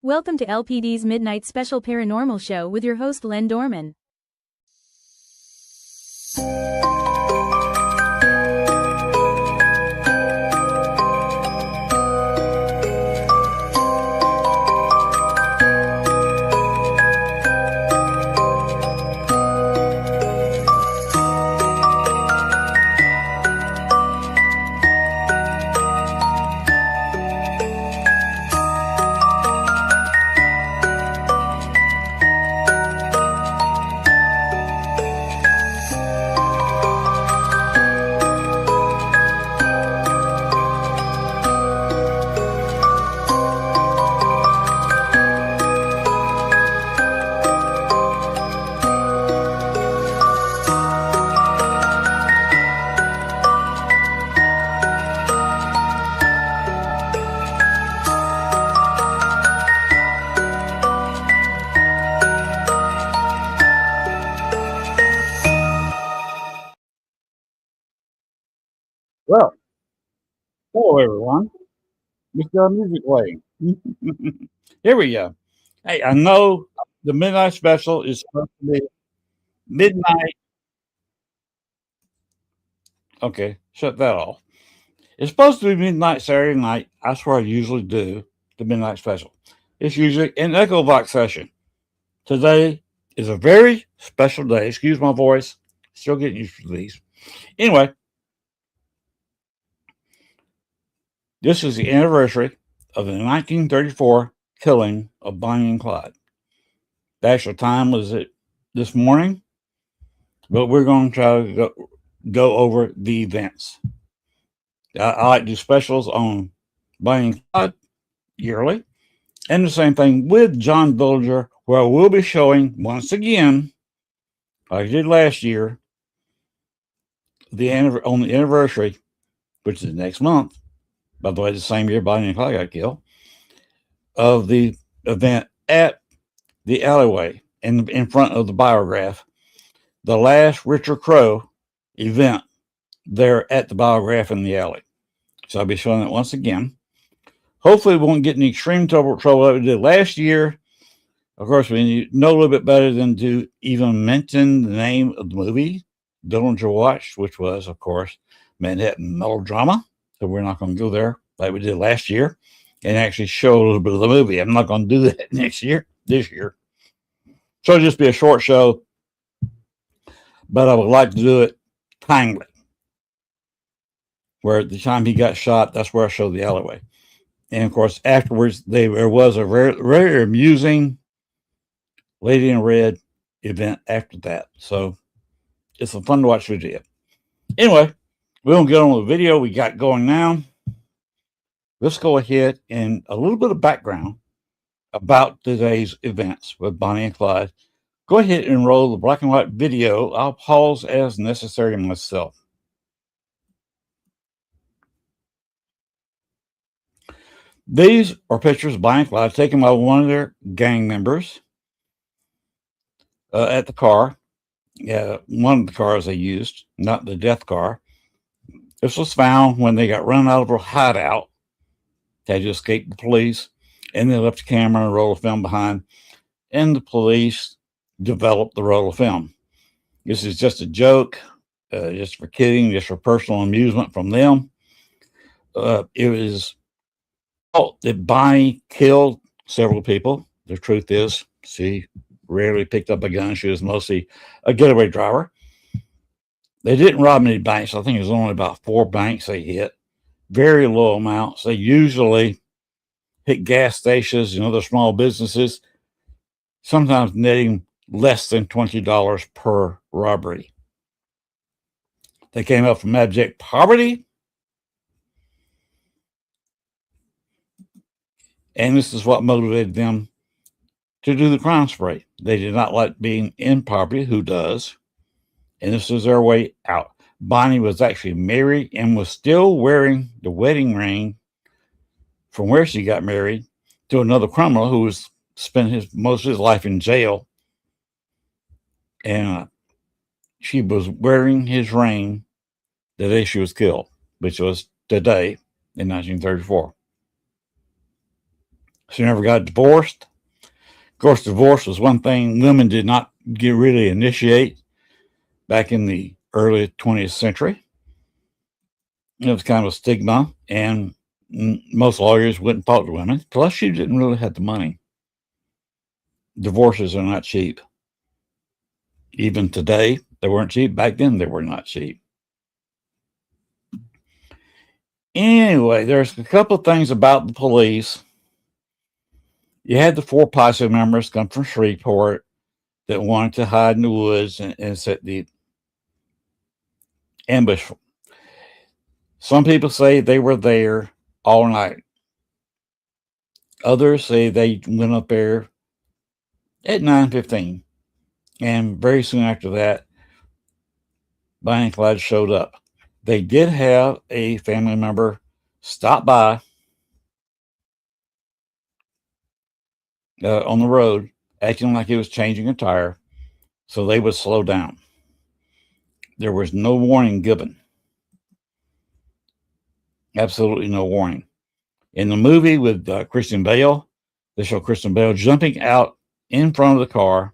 Welcome to LPD's Midnight Special Paranormal Show with your host Len Dorman. Well, hello everyone. Just got music playing. Here we go. Hey, I know the midnight special is supposed to be midnight. Okay, shut that off. It's supposed to be midnight Saturday night. That's where I usually do the midnight special. It's usually an Echo Box session. Today is a very special day. Excuse my voice. Still getting used to these. Anyway, this is the anniversary of the 1934 killing of Bonnie and Clyde. The actual time was it this morning, but we're going to try to go over the events. I like to do specials on Bonnie and Clyde yearly, and the same thing with John Villager, where I will be showing once again, like I did last year, on the anniversary, which is next month. By the way, the same year Bonnie and Clyde got killed, of the event at the alleyway in front of the Biograph, the last Richard Crowe event there at the Biograph in the alley. So I'll be showing it once again. Hopefully we won't get in the extreme trouble that we did last year. Of course, we know a little bit better than to even mention the name of the movie Dillinger watched, which was, of course, Manhattan Melodrama. So we're not going to go there like we did last year and actually show a little bit of the movie. I'm not going to do that this year. So it'll just be a short show, but I would like to do it timely. Where at the time he got shot, that's where I showed the alleyway. And of course, afterwards, there was a very, very amusing Lady in Red event after that. So it's a fun to watch video. Anyway, we won't get on with the video we got going now. Let's go ahead and a little bit of background about today's events with Bonnie and Clyde. Go ahead and roll the black and white video. I'll pause as necessary myself. These are pictures of Bonnie and Clyde taken by one of their gang members at the car. Yeah, one of the cars they used, not the death car. This was found when they got run out of a hideout. They had to escape the police, and they left the camera and a roll of film behind, and the police developed the roll of film. This is just a joke, just for kidding, just for personal amusement from them. It was thought that Bonnie killed several people. The truth is, she rarely picked up a gun. She was mostly a getaway driver. They didn't rob many banks. I think it was only about 4 banks they hit. Very low amounts. They usually hit gas stations and other small businesses, sometimes netting less than $20 per robbery. They came up from abject poverty, and this is what motivated them to do the crime spree. They did not like being in poverty. Who does? And this was their way out. Bonnie was actually married and was still wearing the wedding ring from where she got married to another criminal who was spent most of his life in jail. And she was wearing his ring the day she was killed, which was today in 1934. She never got divorced. Of course, divorce was one thing women did not really initiate back in the early 20th century. It was kind of a stigma, and most lawyers wouldn't talk to women. Plus, she didn't really have the money. Divorces are not cheap. Even today, they weren't cheap. Back then, they were not cheap. Anyway, there's a couple of things about the police. You had the 4 posse members come from Shreveport that wanted to hide in the woods and set the ambush. Some people say they were there all night. Others say they went up there at 9:15, and very soon after that, Bonnie and Clyde showed up. They did have a family member stop by on the road, acting like he was changing a tire, so they would slow down. There was no warning given. Absolutely no warning. In the movie with Kristen Bale, they show Kristen Bale jumping out in front of the car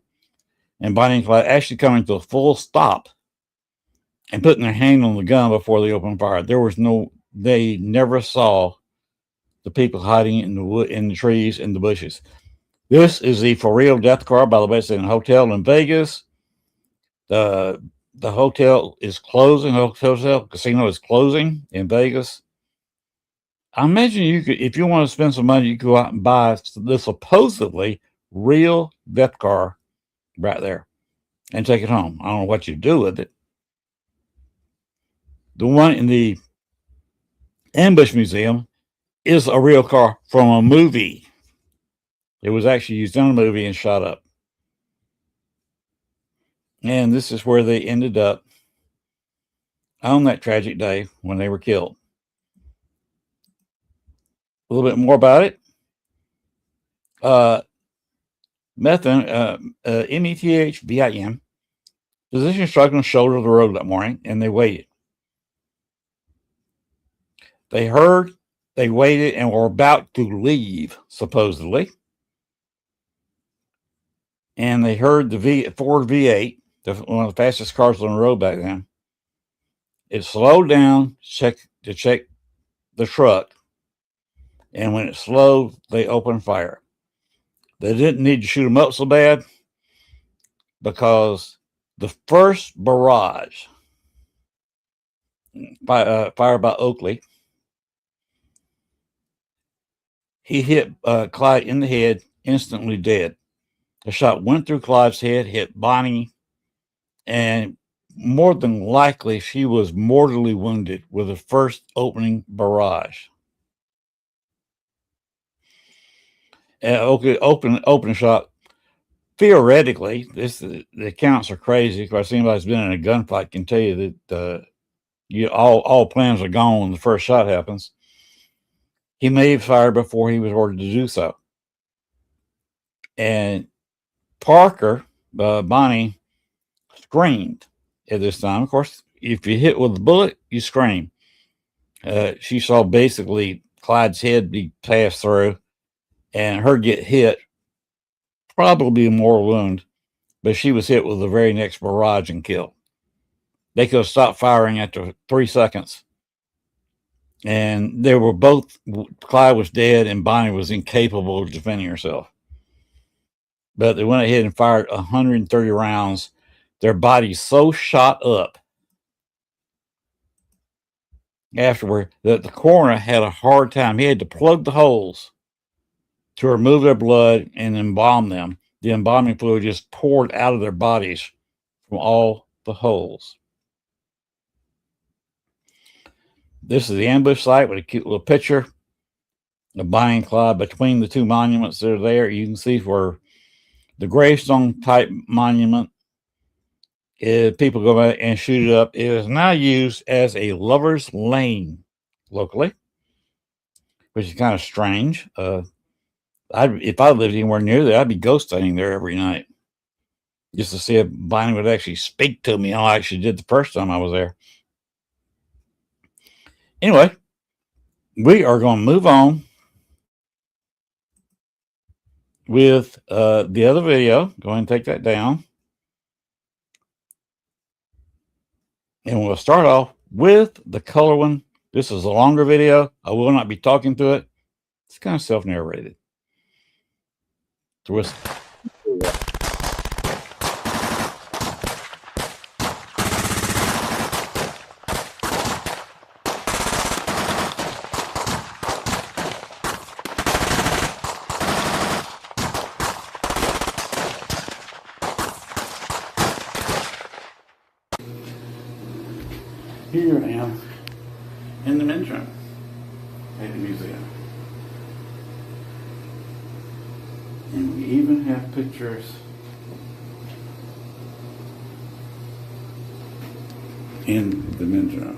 and Bonnie and Clyde actually coming to a full stop and putting their hand on the gun before they opened fire. They never saw the people hiding in the wood, in the trees, in the bushes. This is the for real death car. By the way, it's in a hotel in Vegas. The hotel is closing. The hotel casino is closing in Vegas. I imagine you could, if you want to spend some money, you could go out and buy this supposedly real death car right there and take it home. I don't know what you do with it. The one in the Ambush Museum is a real car from a movie. It was actually used in a movie and shot up. And this is where they ended up on that tragic day when they were killed. A little bit more about it. METHVIN, physician struck on the shoulder of the road that morning, and they waited. They waited and were about to leave, supposedly. And they heard the Ford V8, one of the fastest cars on the road back then. It slowed down to check the truck. And when it slowed, they opened fire. They didn't need to shoot them up so bad because the first barrage fired by Oakley, he hit Clyde in the head, instantly dead. The shot went through Clyde's head, hit Bonnie, and more than likely she was mortally wounded with the first opening barrage. Oakley open shot. Theoretically, the accounts are crazy. Of course, anybody who's been in a gunfight can tell you that all plans are gone when the first shot happens. He may have fired before he was ordered to do so. And Parker, Bonnie, screamed at this time. Of course, if you hit with a bullet, you scream. She saw basically Clyde's head be passed through and her get hit, probably a mortal wound, but she was hit with the very next barrage and killed. They could have stopped firing after 3 seconds. And they were both, Clyde was dead and Bonnie was incapable of defending herself. But they went ahead and fired 130 rounds. Their bodies so shot up afterward that the coroner had a hard time. He had to plug the holes to remove their blood and embalm them. The embalming fluid just poured out of their bodies from all the holes. This is the ambush site with a cute little picture of Bonnie and Clyde between the two monuments that are there. You can see where the gravestone type monument is, people go back and shoot it up. It is now used as a lover's lane locally, which is kind of strange. If I lived anywhere near there, I'd be ghost hunting there every night just to see if Bonnie would actually speak to me. I actually did the first time I was there. Anyway, we are going to move on with the other video. Go ahead and take that down. And we'll start off with the color one. This is a longer video. I will not be talking to it. It's kind of self-narrated. Twist. Here I am in the men's room at the museum. And we even have pictures in the men's room.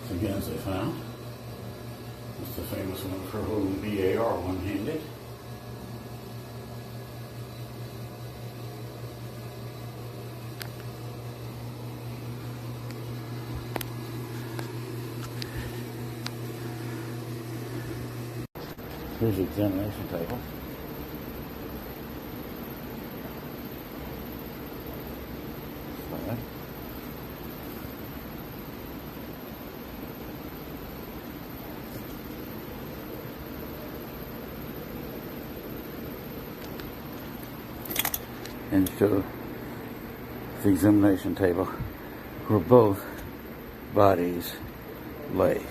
The guns they found. It's the famous one for holding BAR one-handed. Here's the examination table. Slide. And show the examination table where both bodies lay.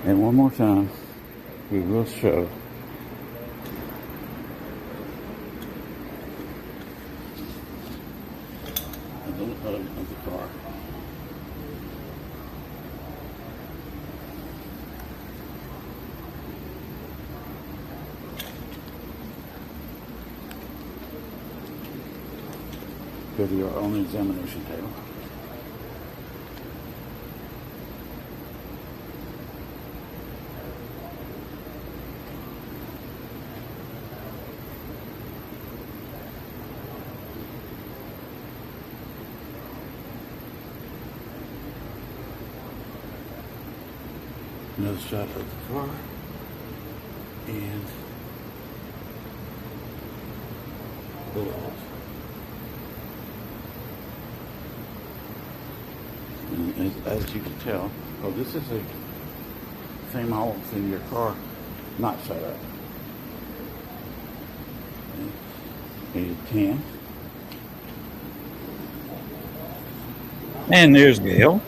And one more time, we will show a little hug of the car. Video on the examination table. Another shot of the car and bullet holes. And as you can tell, oh, this is the same holes in your car not shut up. And you can. And there's Gail.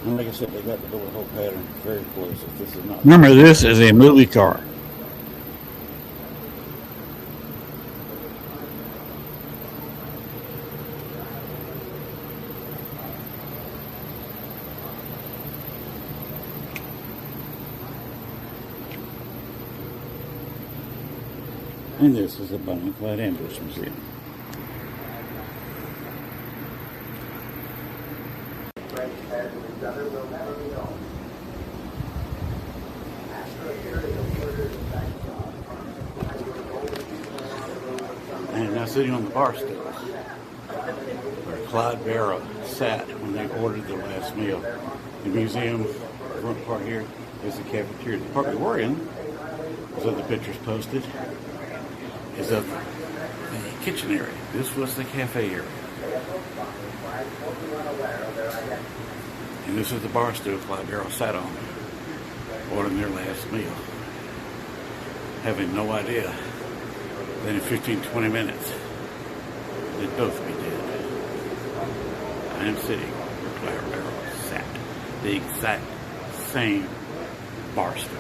And like I said, they got the bullet hole pattern very close. If this is not. Remember, this is a movie car. And this is the Bonnie Ambush Museum. And now sitting on the bar stools where Clyde Barrow sat when they ordered the last meal. The museum front part here is the cafeteria. The part we were in, as other pictures posted, is of the kitchen area. This was the cafe area. And this is the bar stool Clyde Barrow sat on. ordering their last meal, having no idea that in 15-20 minutes they'd both be dead. I am sitting where Clara Barrow sat, the exact same bar stool.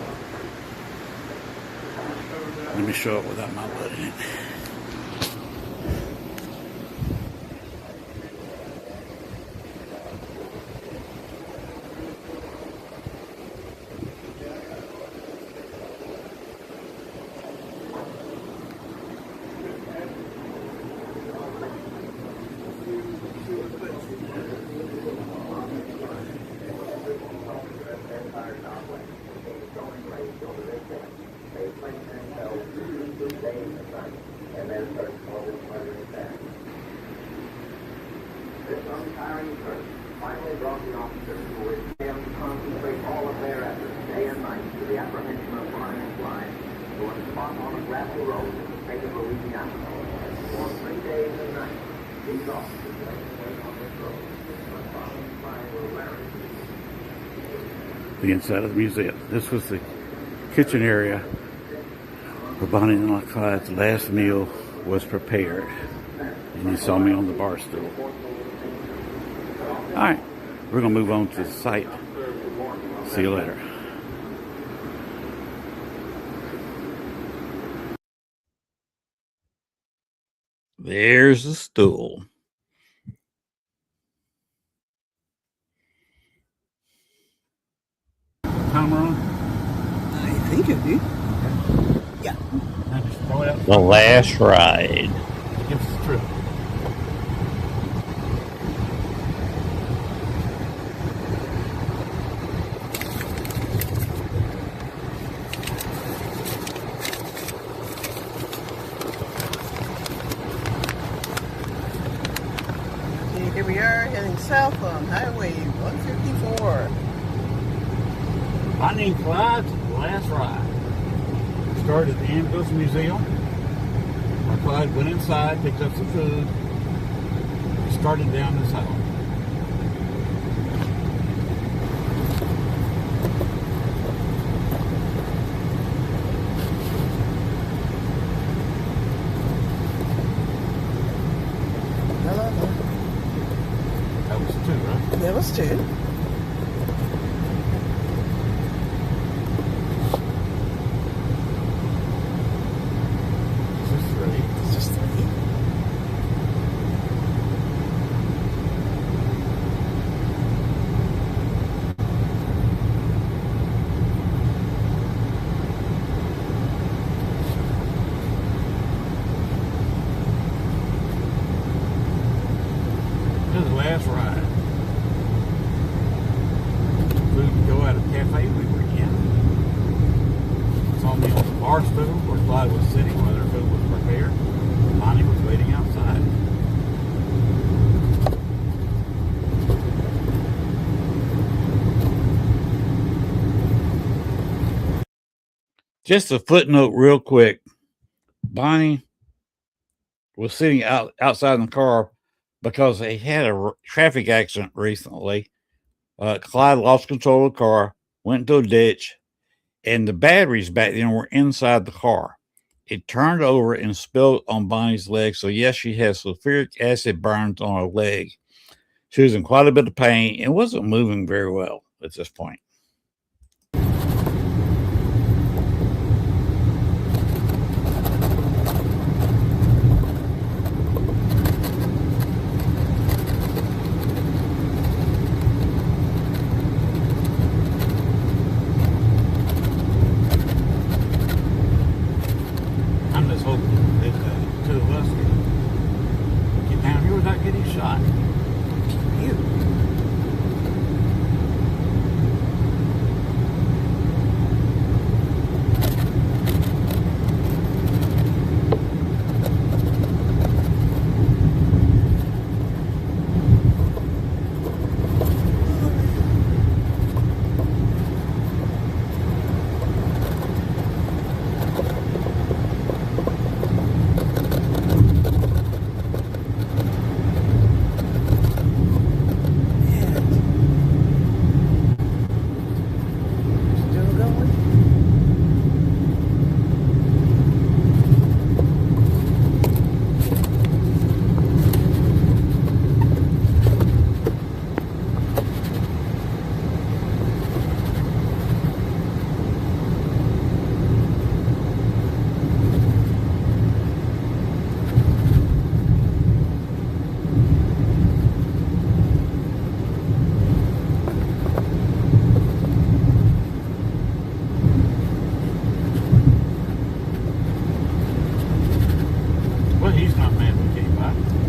Let me show it without my butt in it. This untiring search finally brought the officers who were able to concentrate all of their efforts day and night to the apprehension of Brian Clyde, who was spot on a grassy road in the state of Louisiana. For 3 days and nights, these officers lay on this road, but following by Larry. The inside of the museum. This was the kitchen area where Bonnie and Clyde's last meal was prepared. And you saw me on the bar stool. Alright, we're going to move on to the site. See you later. There's the stool. Timer on? I think it did. Yeah. Now just throw it out. The last ride. Give us a trip. Okay, here we are heading south on Highway 154. Bonnie and Clyde's last ride. We started at the Ambulance Museum. Our Clyde went inside, picked up some food. We started down this highway. Hello. That was 2, right? That was 2. This is 3. It's just 3. This is the last ride. Food to go out of the cafe we were in. Saw me on the bar stool where Clyde was sitting while their food was prepared. Bonnie was waiting outside. Just a footnote real quick. Bonnie was sitting outside in the car because they had a traffic accident recently. Clyde lost control of the car, went into a ditch, and the batteries back then were inside the car. It turned over and spilled on Bonnie's leg. So yes, she has sulfuric acid burns on her leg. She was in quite a bit of pain and wasn't moving very well at this point. I'm just hoping that the 2 of us can get down here without getting shot. You.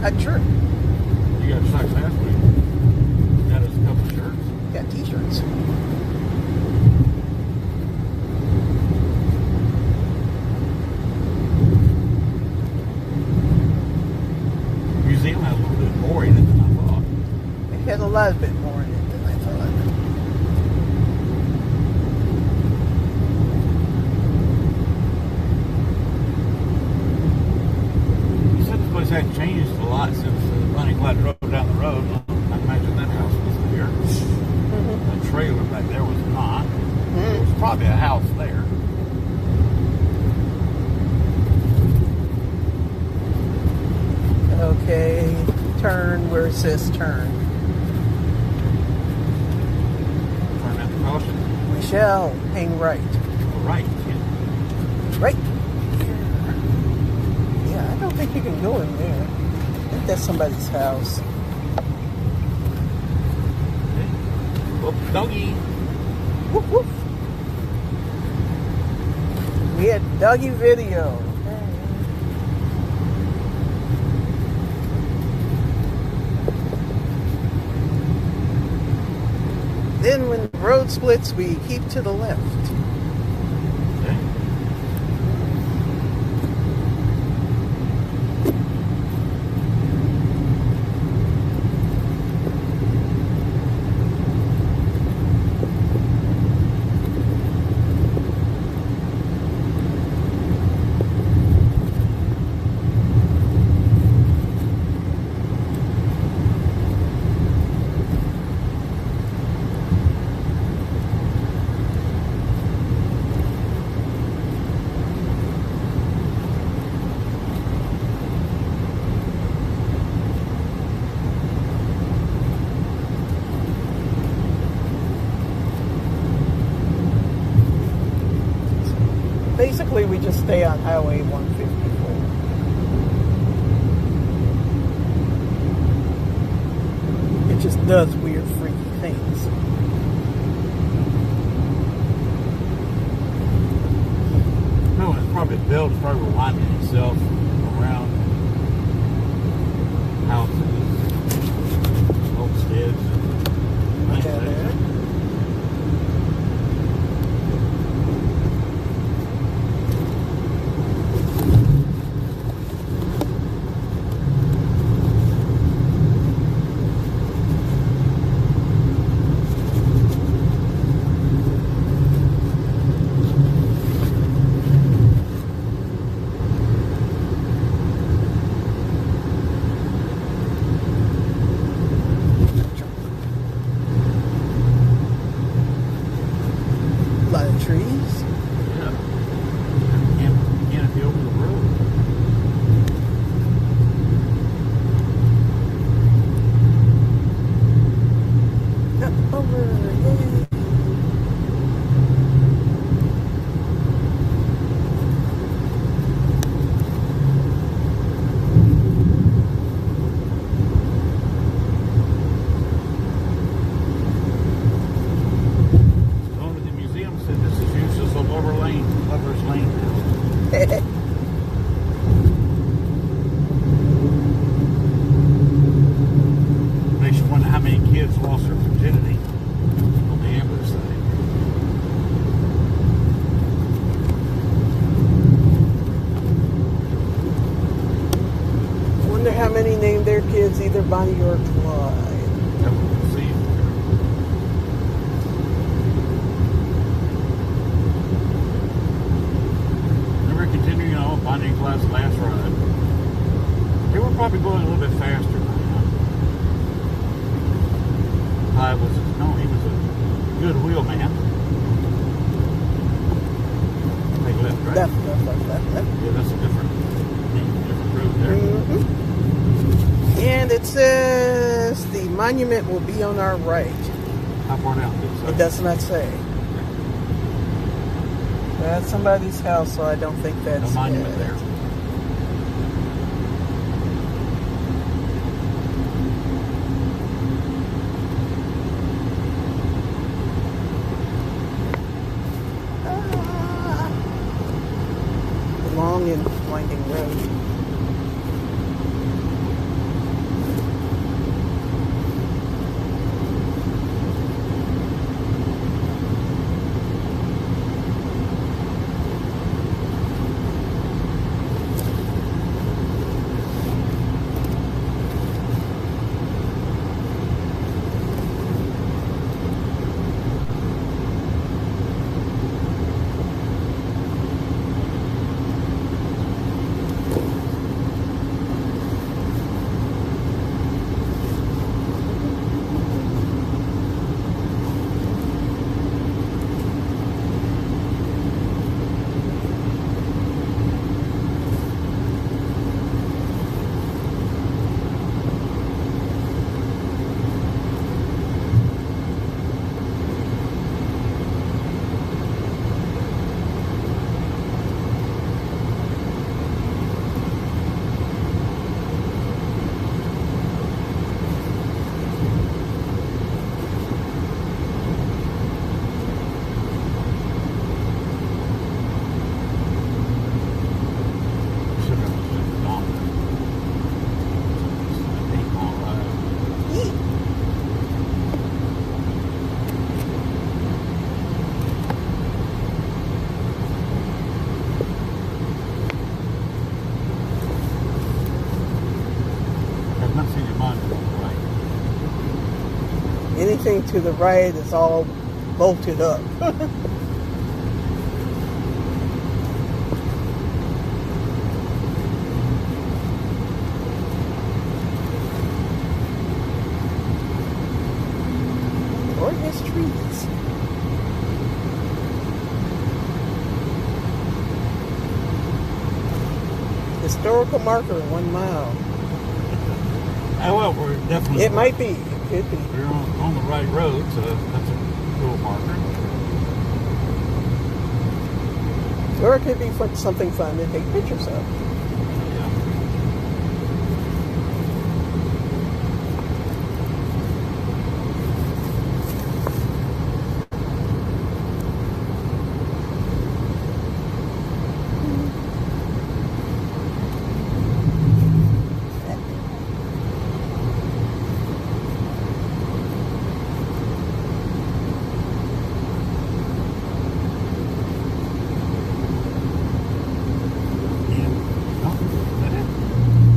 True. You got socks last week. Got us a couple of shirts. Got t-shirts. Museum had a little bit more in it than I thought. It had a lot bit more in it than I thought. You said this place hadn't changed a lot since Bunny Clyde drove down the road. I imagine that house was there. The trailer back there was not. There was probably a house there. Okay, turn where it says turn. Turn out the caution. We shall hang right. Right. Right. Yeah, I don't think you can go in there. I think that's somebody's house. Whoop, doggy. Woof, woof. We had doggy video. Then when the road splits, we keep to the left. Okay. Basically, we just stay on Highway 154. It just does weird, freaky things. No, it's probably built, it's probably rewinding itself around houses, homesteads, and things Yeah, like that. A lot of trees. Yeah. Can't be over the road. Up over, yay. The owner of the museum said this is used as a lover's lane now. Makes you wonder how many kids lost their virginity on the ambulance side. Wonder how many named their kids either Bonnie or Clyde. That we'll see. Then we're continuing on Bonnie and Clyde's last ride. They were probably going a little bit faster now. Clyde was, no, he was a good wheelman. Take left, right? Left. Yeah, that's a different road there. And it says the monument will be on our right. How far down? It does not say. That's somebody's house, so I don't think that's No monument it. there. Long and winding road. everything to the right is all bolted up. Or his trees. Historical marker, 1 mile. Well, we're definitely. It might be. It could be. We're on the right road, so that's a cool marker. Or it could be something fun to take pictures of. Yeah.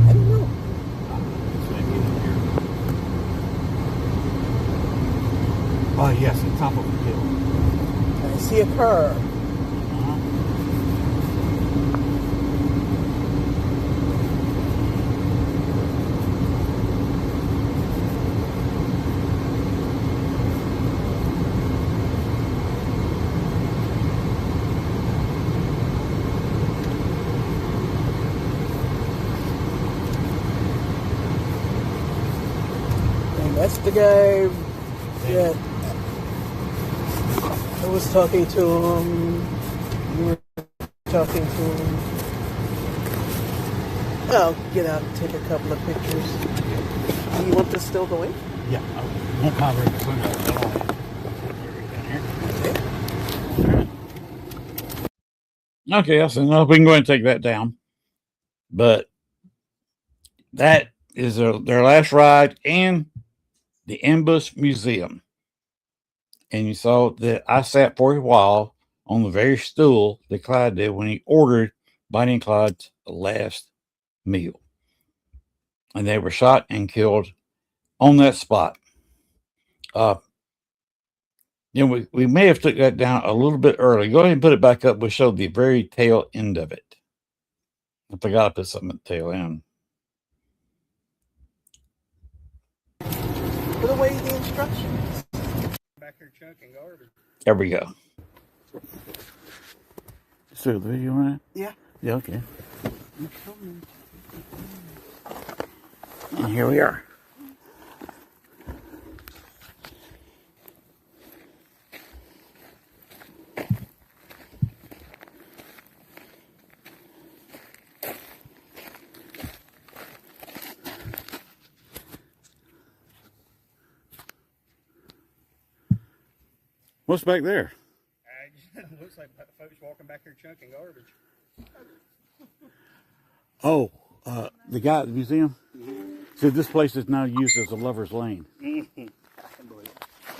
I don't know. Oh, yes, the top of the hill. I see a car. And that's the guy that I was talking to him. You were talking to him. I'll get out and take a couple of pictures. Do you want this still going? Yeah, I won't bother it. Okay, so now we can go ahead and take that down. But that is their last ride and the Ambush Museum. And you saw that I sat for a while on the very stool that Clyde did when he ordered Bonnie and Clyde's last meal. And they were shot and killed on that spot. We may have took that down a little bit early. Go ahead and put it back up. We'll show the very tail end of it. I forgot to put something at the tail end. Put away the instructions. Back here chunking garbage. There we go. So the video on it? Yeah. Yeah, okay. And here we are. What's back there? Looks like folks walking back here chunking garbage. Oh, the guy at the museum said this place is now used as a lover's lane.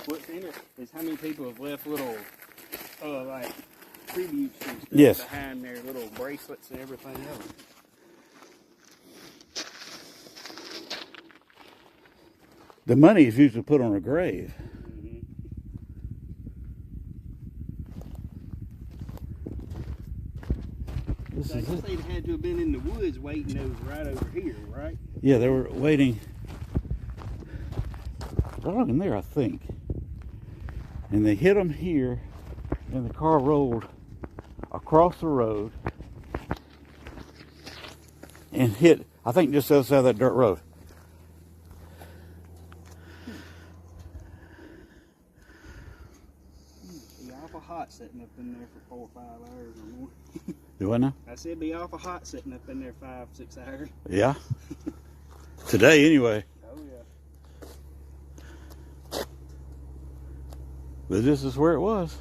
What's in it is how many people have left little, like, tributes and stuff Yes. behind their little bracelets and everything else. The money is usually put on a grave. This I is guess it. they'd had to have been in the woods waiting those right over here, right? Yeah, they were waiting right in there, I think. And they hit them here, and the car rolled across the road and hit, I think, just outside of that dirt road. Be awful hot sitting up in there for 4 or 5 hours or more. Do what now? I said it'd be awful hot sitting up in there 5, 6 hours. Yeah. Today, anyway. Oh yeah. But this is where it was.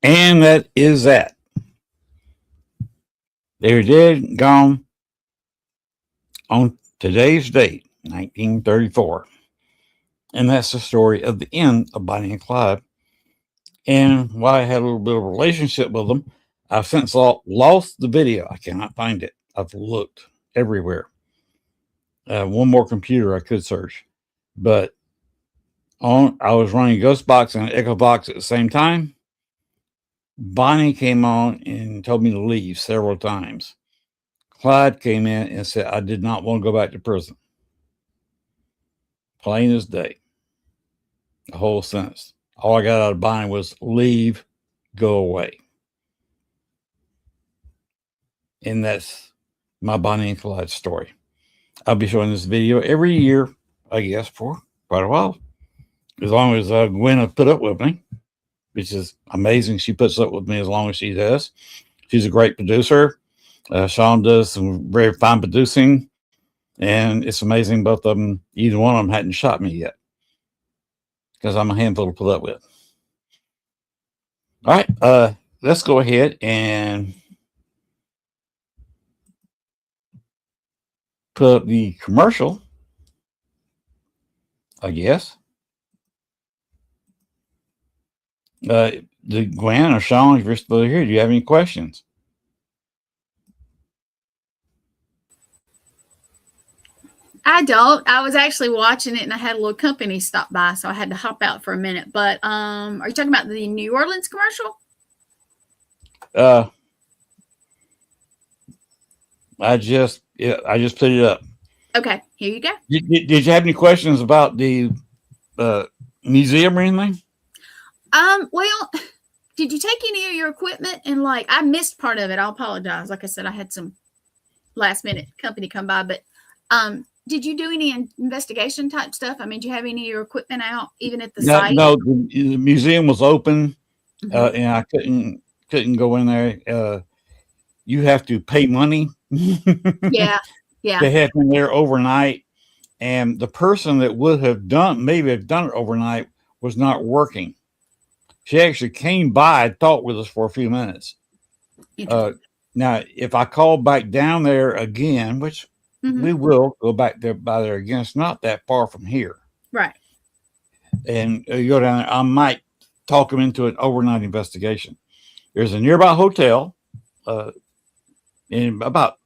And that is that. They're dead, gone on today's date, 1934. And that's the story of the end of Bonnie and Clyde. And while I had a little bit of a relationship with them, I've since lost the video. I cannot find it. I've looked everywhere. One more computer I could search, but I was running Ghostbox and Echo Box at the same time. Bonnie came on and told me to leave several times. Clyde came in and said I did not want to go back to prison. Plain as day. The whole sentence. All I got out of Bonnie was leave, go away. And that's my Bonnie and Clyde story. I'll be showing this video every year, I guess, for quite a while. As long as Gwen will put up with me, which is amazing. She puts up with me as long as she does. She's a great producer. Sean does some very fine producing. And it's amazing both of them, either one of them hadn't shot me yet. Because I'm a handful to put up with. All right, let's go ahead and put up the commercial, I guess. The Gwen or Sean, if you're still here, do you have any questions? I don't. I was actually watching it and I had a little company stop by, so I had to hop out for a minute. But are you talking about the New Orleans commercial? I just put it up. Okay, here you go. Did you have any questions about the museum or anything? Well, did you take any of your equipment and I missed part of it? I'll apologize. Like I said, I had some last minute company come by, but did you do any investigation type stuff? I mean, do you have any of your equipment out, even at the site? No, the museum was open, and I couldn't go in there. You have to pay money. Yeah. They had been there overnight, and the person that would have done it overnight was not working. She actually came by and talked with us for a few minutes. Now, if I call back down there again, which we will go back there by there again, it's not that far from here. Right. And you go down there, I might talk them into an overnight investigation. There's a nearby hotel in about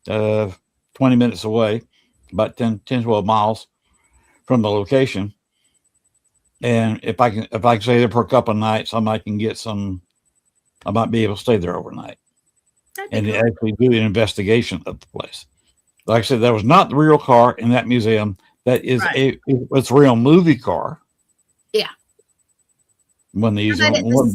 20 minutes away, about 10, 12 miles from the location. And if I can stay there for a couple of nights, I might be able to stay there overnight and cool. Actually do an investigation of the place. Like I said, that was not the real car in that museum. That is it's a real movie car. Yeah. When they use many movies.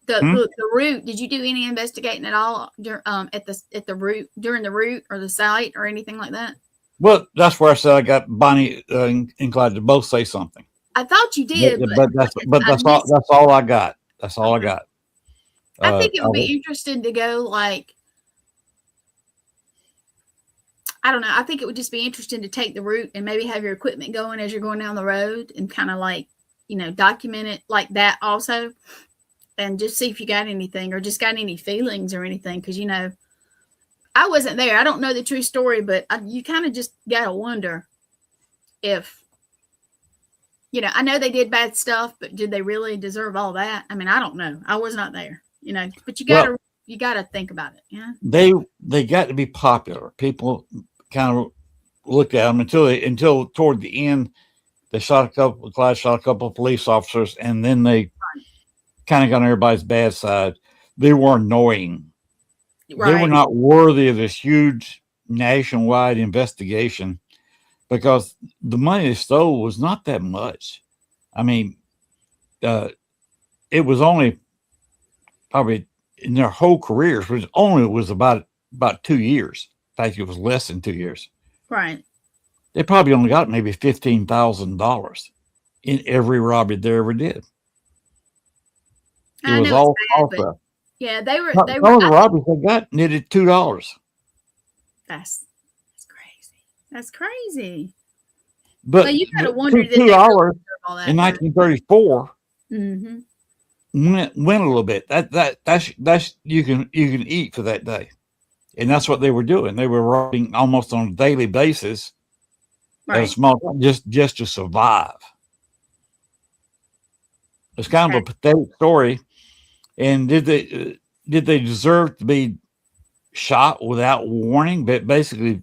The route. Did you do any investigating at all at the route during the route or the site or anything like that? Well, that's where I said I got Bonnie and Clyde to both say something. I thought you did, but that's all I got. That's all I got. I think it would be interesting to go I don't know. I think it would just be interesting to take the route and maybe have your equipment going as you're going down the road and kind of document it like that also. And just see if you got anything or just got any feelings or anything. Because, I wasn't there. I don't know the true story, but you kind of just got to wonder if, I know they did bad stuff, but did they really deserve all that? I mean, I don't know. I was not there, but you got to think about it. Yeah. They got to be popular. People kind of looked at them until toward the end, Clyde shot a couple of police officers, and then they kind of got on everybody's bad side. They were annoying. Right. They were not worthy of this huge nationwide investigation because the money they stole was not that much. I mean, it was only probably in their whole careers, which only was about 2 years. In fact, it was less than 2 years. Right. They probably only got maybe $15,000 in every robbery they ever did. It was all theft. Yeah, they were. Some of the robberies they got needed $2. That's crazy. That's crazy. But you gotta wonder $2 in 1934. went a little bit. That's you can eat for that day, and that's what they were doing. They were writing almost on a daily basis, a Right. small just to survive. It's kind of a Okay. pathetic story. And did they deserve to be shot without warning? But basically,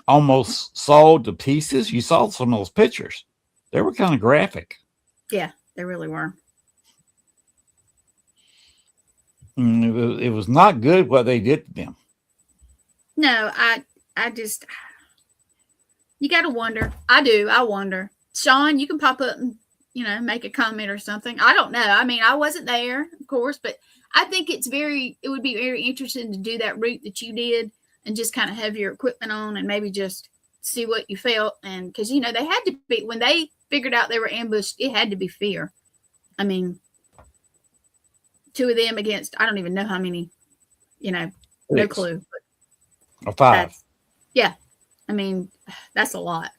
almost sawed to pieces. You saw some of those pictures; they were kind of graphic. Yeah, they really were. It was not good what they did to them. No, I just, you got to wonder. I do. I wonder. Sean, you can pop up and, make a comment or something. I don't know. I mean, I wasn't there, of course, but I think it would be very interesting to do that route that you did and just kind of have your equipment on and maybe just see what you felt. And because, they had to be, when they figured out they were ambushed, it had to be fear. I mean, two of them against, I don't even know how many, no clue. Or 5. Yeah. I mean, that's a lot.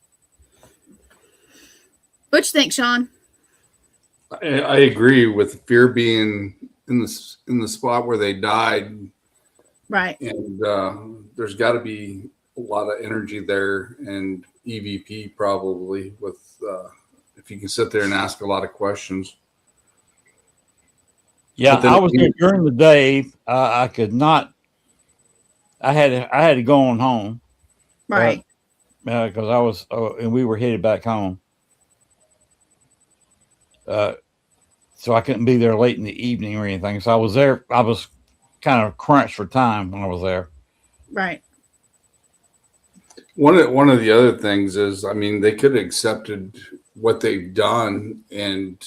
What you think, Sean? I agree with fear being in the spot where they died. Right. And there's got to be a lot of energy there, and EVP probably with if you can sit there and ask a lot of questions. Yeah, I was there during the day. I could not. I had to go on home, right? Because I was, and we were headed back home. So I couldn't be there late in the evening or anything. So I was there. I was kind of crunched for time when I was there. Right. One of the other things is, I mean, they could have accepted what they've done, and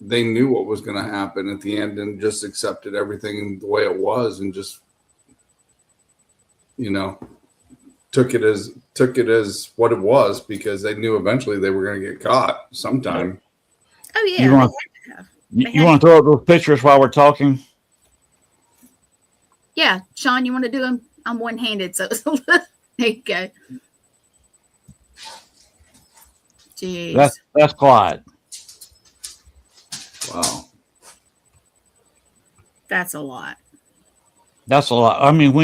they knew what was going to happen at the end, and just accepted everything the way it was, and just, took it as what it was, because they knew eventually they were going to get caught sometime. Oh yeah. You want to throw up those pictures while we're talking? Yeah, Sean, you want to do them? I'm one-handed, so there you go. Jeez. That's Clyde. Wow. That's a lot. That's a lot. I mean,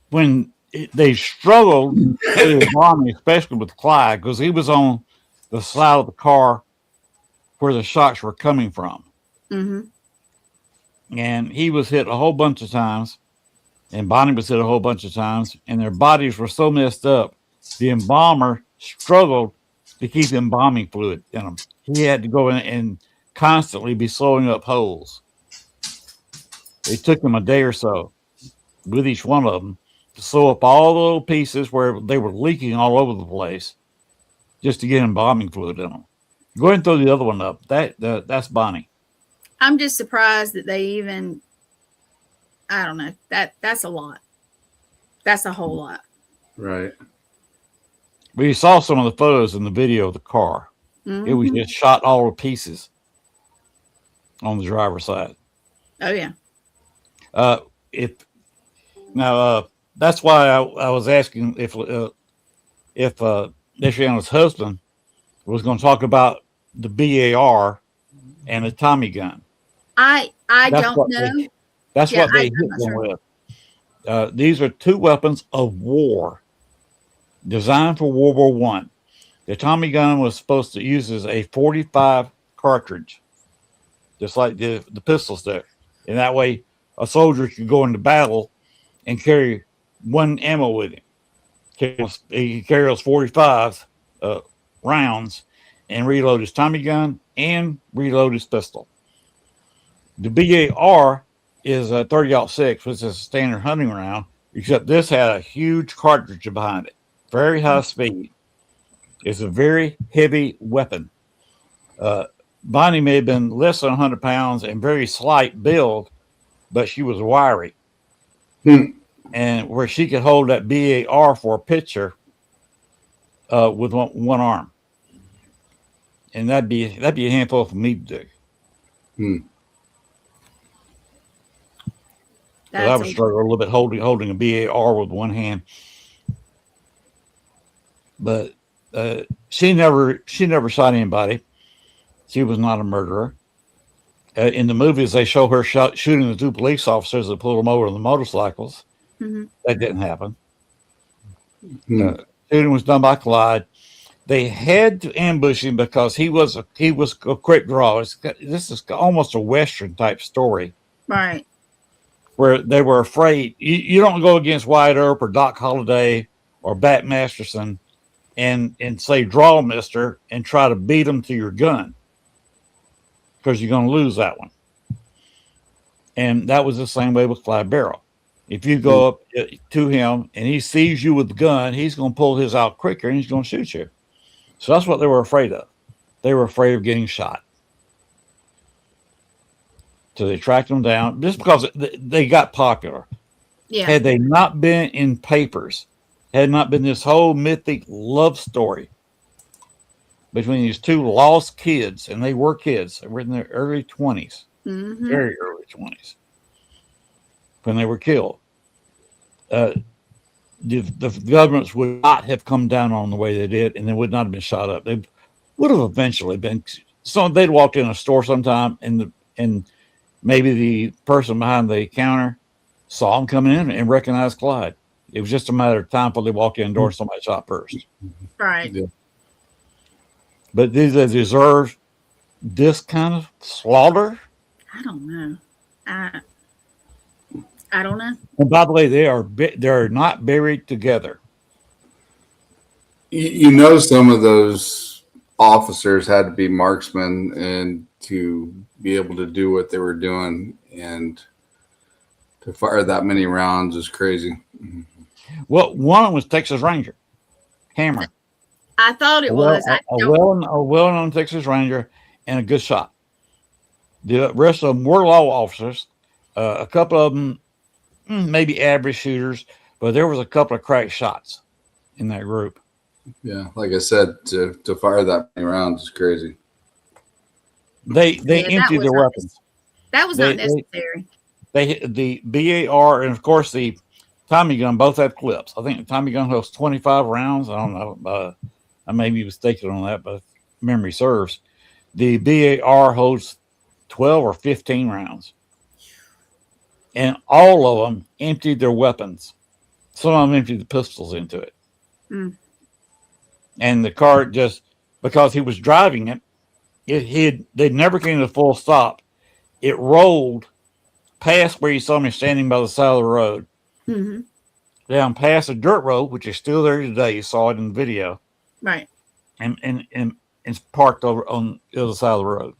when they struggled with bombing, especially with Clyde, because he was on the side of the car where the shots were coming from. Mm-hmm. And he was hit a whole bunch of times, and Bonnie was hit a whole bunch of times, and their bodies were so messed up, the embalmer struggled to keep embalming fluid in them. He had to go in and constantly be sewing up holes. It took him a day or so with each one of them to sew up all the little pieces where they were leaking all over the place just to get embalming fluid in them. Go ahead and throw the other one up. That's Bonnie. I'm just surprised that they even, I don't know, that's a lot. That's a whole lot. Right. We saw some of the photos in the video of the car. Mm-hmm. It was just shot all to pieces on the driver's side. Oh yeah. That's why I was asking if Nishiana's husband was going to talk about the BAR and the Tommy gun. I don't know. That's what they hit them with. These are two weapons of war designed for World War One. The Tommy gun was supposed to use as a 45 cartridge, just like the pistols there. And that way, a soldier could go into battle and carry one ammo with him. He could carry those 45 rounds and reload his Tommy gun and reload his pistol. The BAR is a 30-06, which is a standard hunting round, except this had a huge cartridge behind it. Very high speed. It's a very heavy weapon. Bonnie may have been less than 100 pounds and very slight build, but she was wiry. And where she could hold that BAR for a picture with one arm. And that'd be a handful for me to do. I would struggle a little bit holding a BAR with one hand. But she never shot anybody. She was not a murderer. In the movies, they show her shooting the 2 police officers that pulled them over on the motorcycles. Mhm. That didn't happen. Hmm. Shooting was done by Clyde. They had to ambush him because he was a quick draw. This is almost a Western type story Right. where they were afraid. You don't go against Wyatt Earp or Doc Holliday or Bat Masterson and say, draw, mister, and try to beat them to your gun because you're going to lose that one. And that was the same way with Clyde Barrow. If you go up to him and he sees you with the gun, he's going to pull his out quicker and he's going to shoot you. So that's what they were afraid of. They were afraid of getting shot. So they tracked them down just because they got popular. Yeah. Had they not been in papers, had not been this whole mythic love story between these 2 lost kids, and they were kids. They were in their early 20s, Mhm. very early 20s, when they were killed. The governments would not have come down on the way they did, and they would not have been shot up. They would have eventually been. So they'd walked in a store sometime, and maybe the person behind the counter saw them coming in and recognized Clyde. It was just a matter of time before they walked in the door. Somebody shot first. Right. Yeah. But did they deserve this kind of slaughter? I don't know. I don't know. And by the way, they're not buried together. You know, some of those officers had to be marksmen and to be able to do what they were doing, and to fire that many rounds is crazy. Well, one of them was Texas Ranger, Hammer. I thought it was. I A don't. well-known Texas Ranger and a good shot. The rest of them were law officers. A couple of them, maybe average shooters, but there was a couple of crack shots in that group. Yeah, like I said, to fire that many rounds is crazy. They Yeah, emptied their weapons. That was not necessary. They hit the BAR and of course the Tommy gun both had clips. I think the Tommy gun holds 25 rounds. I don't know. I may be mistaken on that, but if memory serves. The BAR holds 12 or 15 rounds. And all of them emptied their weapons. Some of them emptied the pistols into it. Mm. And the car just, because he was driving it, they never came to a full stop. It rolled past where you saw me standing by the side of the road, Mm-hmm. down past a dirt road, which is still there today. You saw it in the video. Right. And it's parked over on the other side of the road.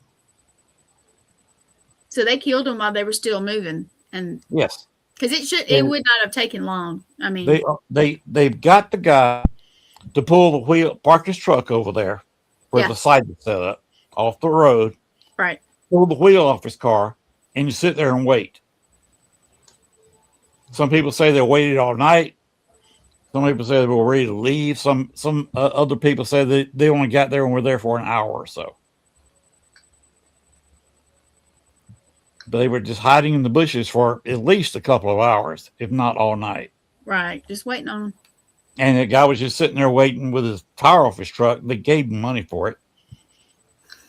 So they killed him while they were still moving, and Yes. because it would not have taken long. I mean, They've got the guy to pull the wheel, park his truck over there where the site is set up off the road, right. pull the wheel off his car, and you sit there and wait. Some people say they waited all night. Some people say they were ready to leave. Some other people say they only got there and were there for an hour or so. But they were just hiding in the bushes for at least a couple of hours, if not all night. Right. Just waiting on. And the guy was just sitting there waiting with his tire off his truck. They gave him money for it.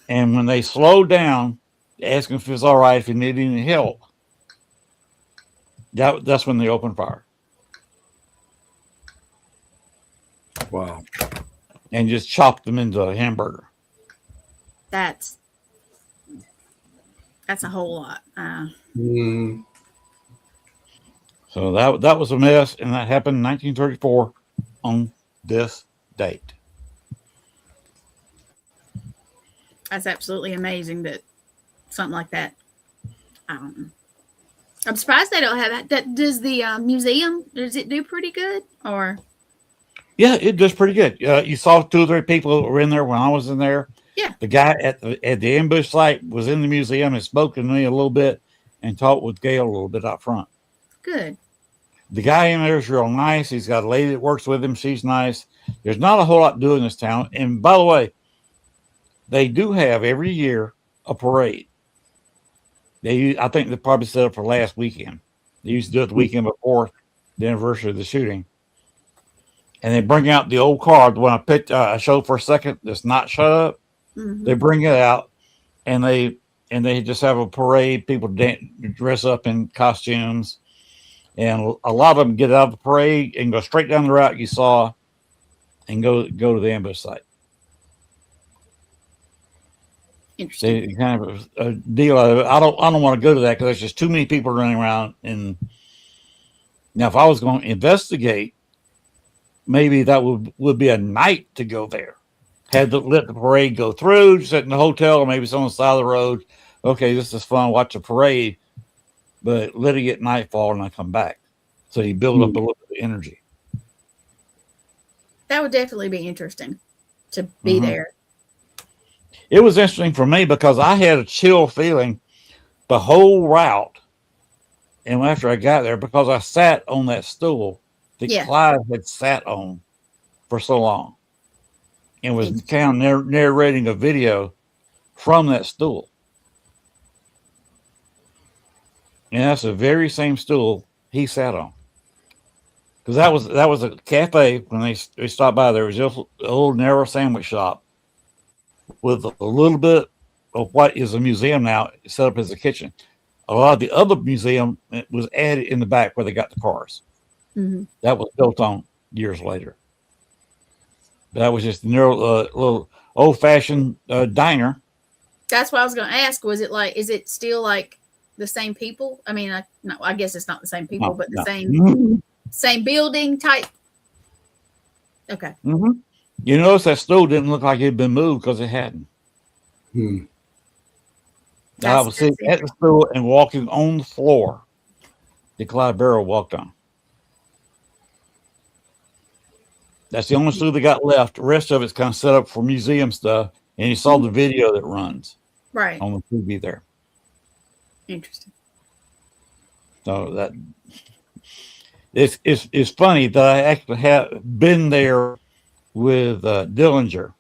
And when they slowed down, asked him if it was all right, if he needed any help, that's when they opened fire. Wow. And just chopped them into a hamburger. That's a whole lot. So that was a mess, and that happened in 1934 on this date. That's absolutely amazing that something like that. I don't know. I'm surprised they don't have that. Does the museum, does it do pretty good? Or Yeah, it does pretty good. You saw 2 or 3 people that were in there when I was in there. Yeah. The guy at the ambush site was in the museum and spoke to me a little bit and talked with Gail a little bit out front. good. The guy in there is real nice. He's got a lady that works with him. She's nice. There's not a whole lot to do in this town. And by the way, they do have every year a parade. I think they probably set up for last weekend. They used to do it the weekend before the anniversary of the shooting. And they bring out the old car, the one I showed for a second that's not shut up. Mm-hmm. They bring it out and they and they just have a parade. People dress up in costumes, and a lot of them get out of the parade and go straight down the route you saw, and go to the ambush site. Interesting. They kind of a deal. I don't want to go to that because there's just too many people running around. And now, if I was going to investigate, maybe that would be a night to go there. Had to let the parade go through, sit in the hotel, or maybe it's on the side of the road. Okay, this is fun. Watch the parade, but let it get nightfall and I come back. So you build up a little bit of energy. That would definitely be interesting to be there. It was interesting for me because I had a chill feeling the whole route. And after I got there, because I sat on that stool that Clyde had sat on for so long and was kind of narrating a video from that stool. And that's the very same stool he sat on. Because that was a cafe when they stopped by. There was just a little narrow sandwich shop with a little bit of what is a museum now set up as a kitchen. A lot of the other museum was added in the back where they got the cars. That was built on years later. That was just a narrow, little old-fashioned diner. That's what I was going to ask. Is it still like the same people? I mean, I guess it's not the same people, but the same building type. Okay. You notice that stool didn't look like it had been moved because it hadn't. I was sitting at the stool and walking on the floor that Clyde Barrow walked on. That's the only stool they got left. The rest of it's kind of set up for museum stuff. And you saw the video that runs on the TV there. Interesting. So that it's funny that I actually have been there with Dillinger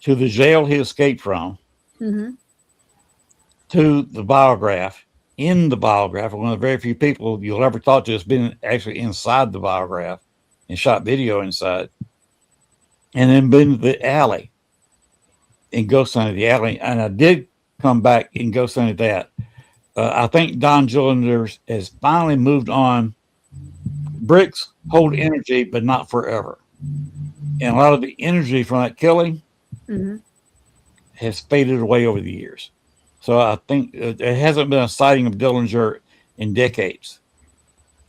to the jail he escaped from, to the biograph. In the biograph, one of the very few people you'll ever talk to has been actually inside the biograph and shot video inside, and then been to the alley and Ghost Hunted the alley. And I did come back and Ghost Hunted that. I think Don Dillinger has finally moved on. Bricks hold energy, but not forever. And a lot of the energy from that killing has faded away over the years. So I think there hasn't been a sighting of Dillinger in decades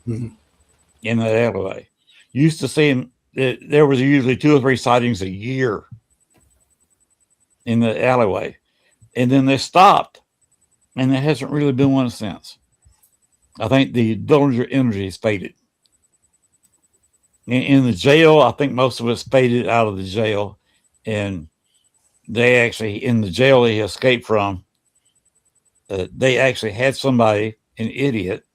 in that alleyway. Used to see him, there was usually 2 or 3 sightings a year in the alleyway. And then they stopped, and there hasn't really been one since. I think the Dillinger energy has faded. In the jail, I think most of it's faded out of the jail. And they actually, in the jail he escaped from, they actually had somebody, an idiot,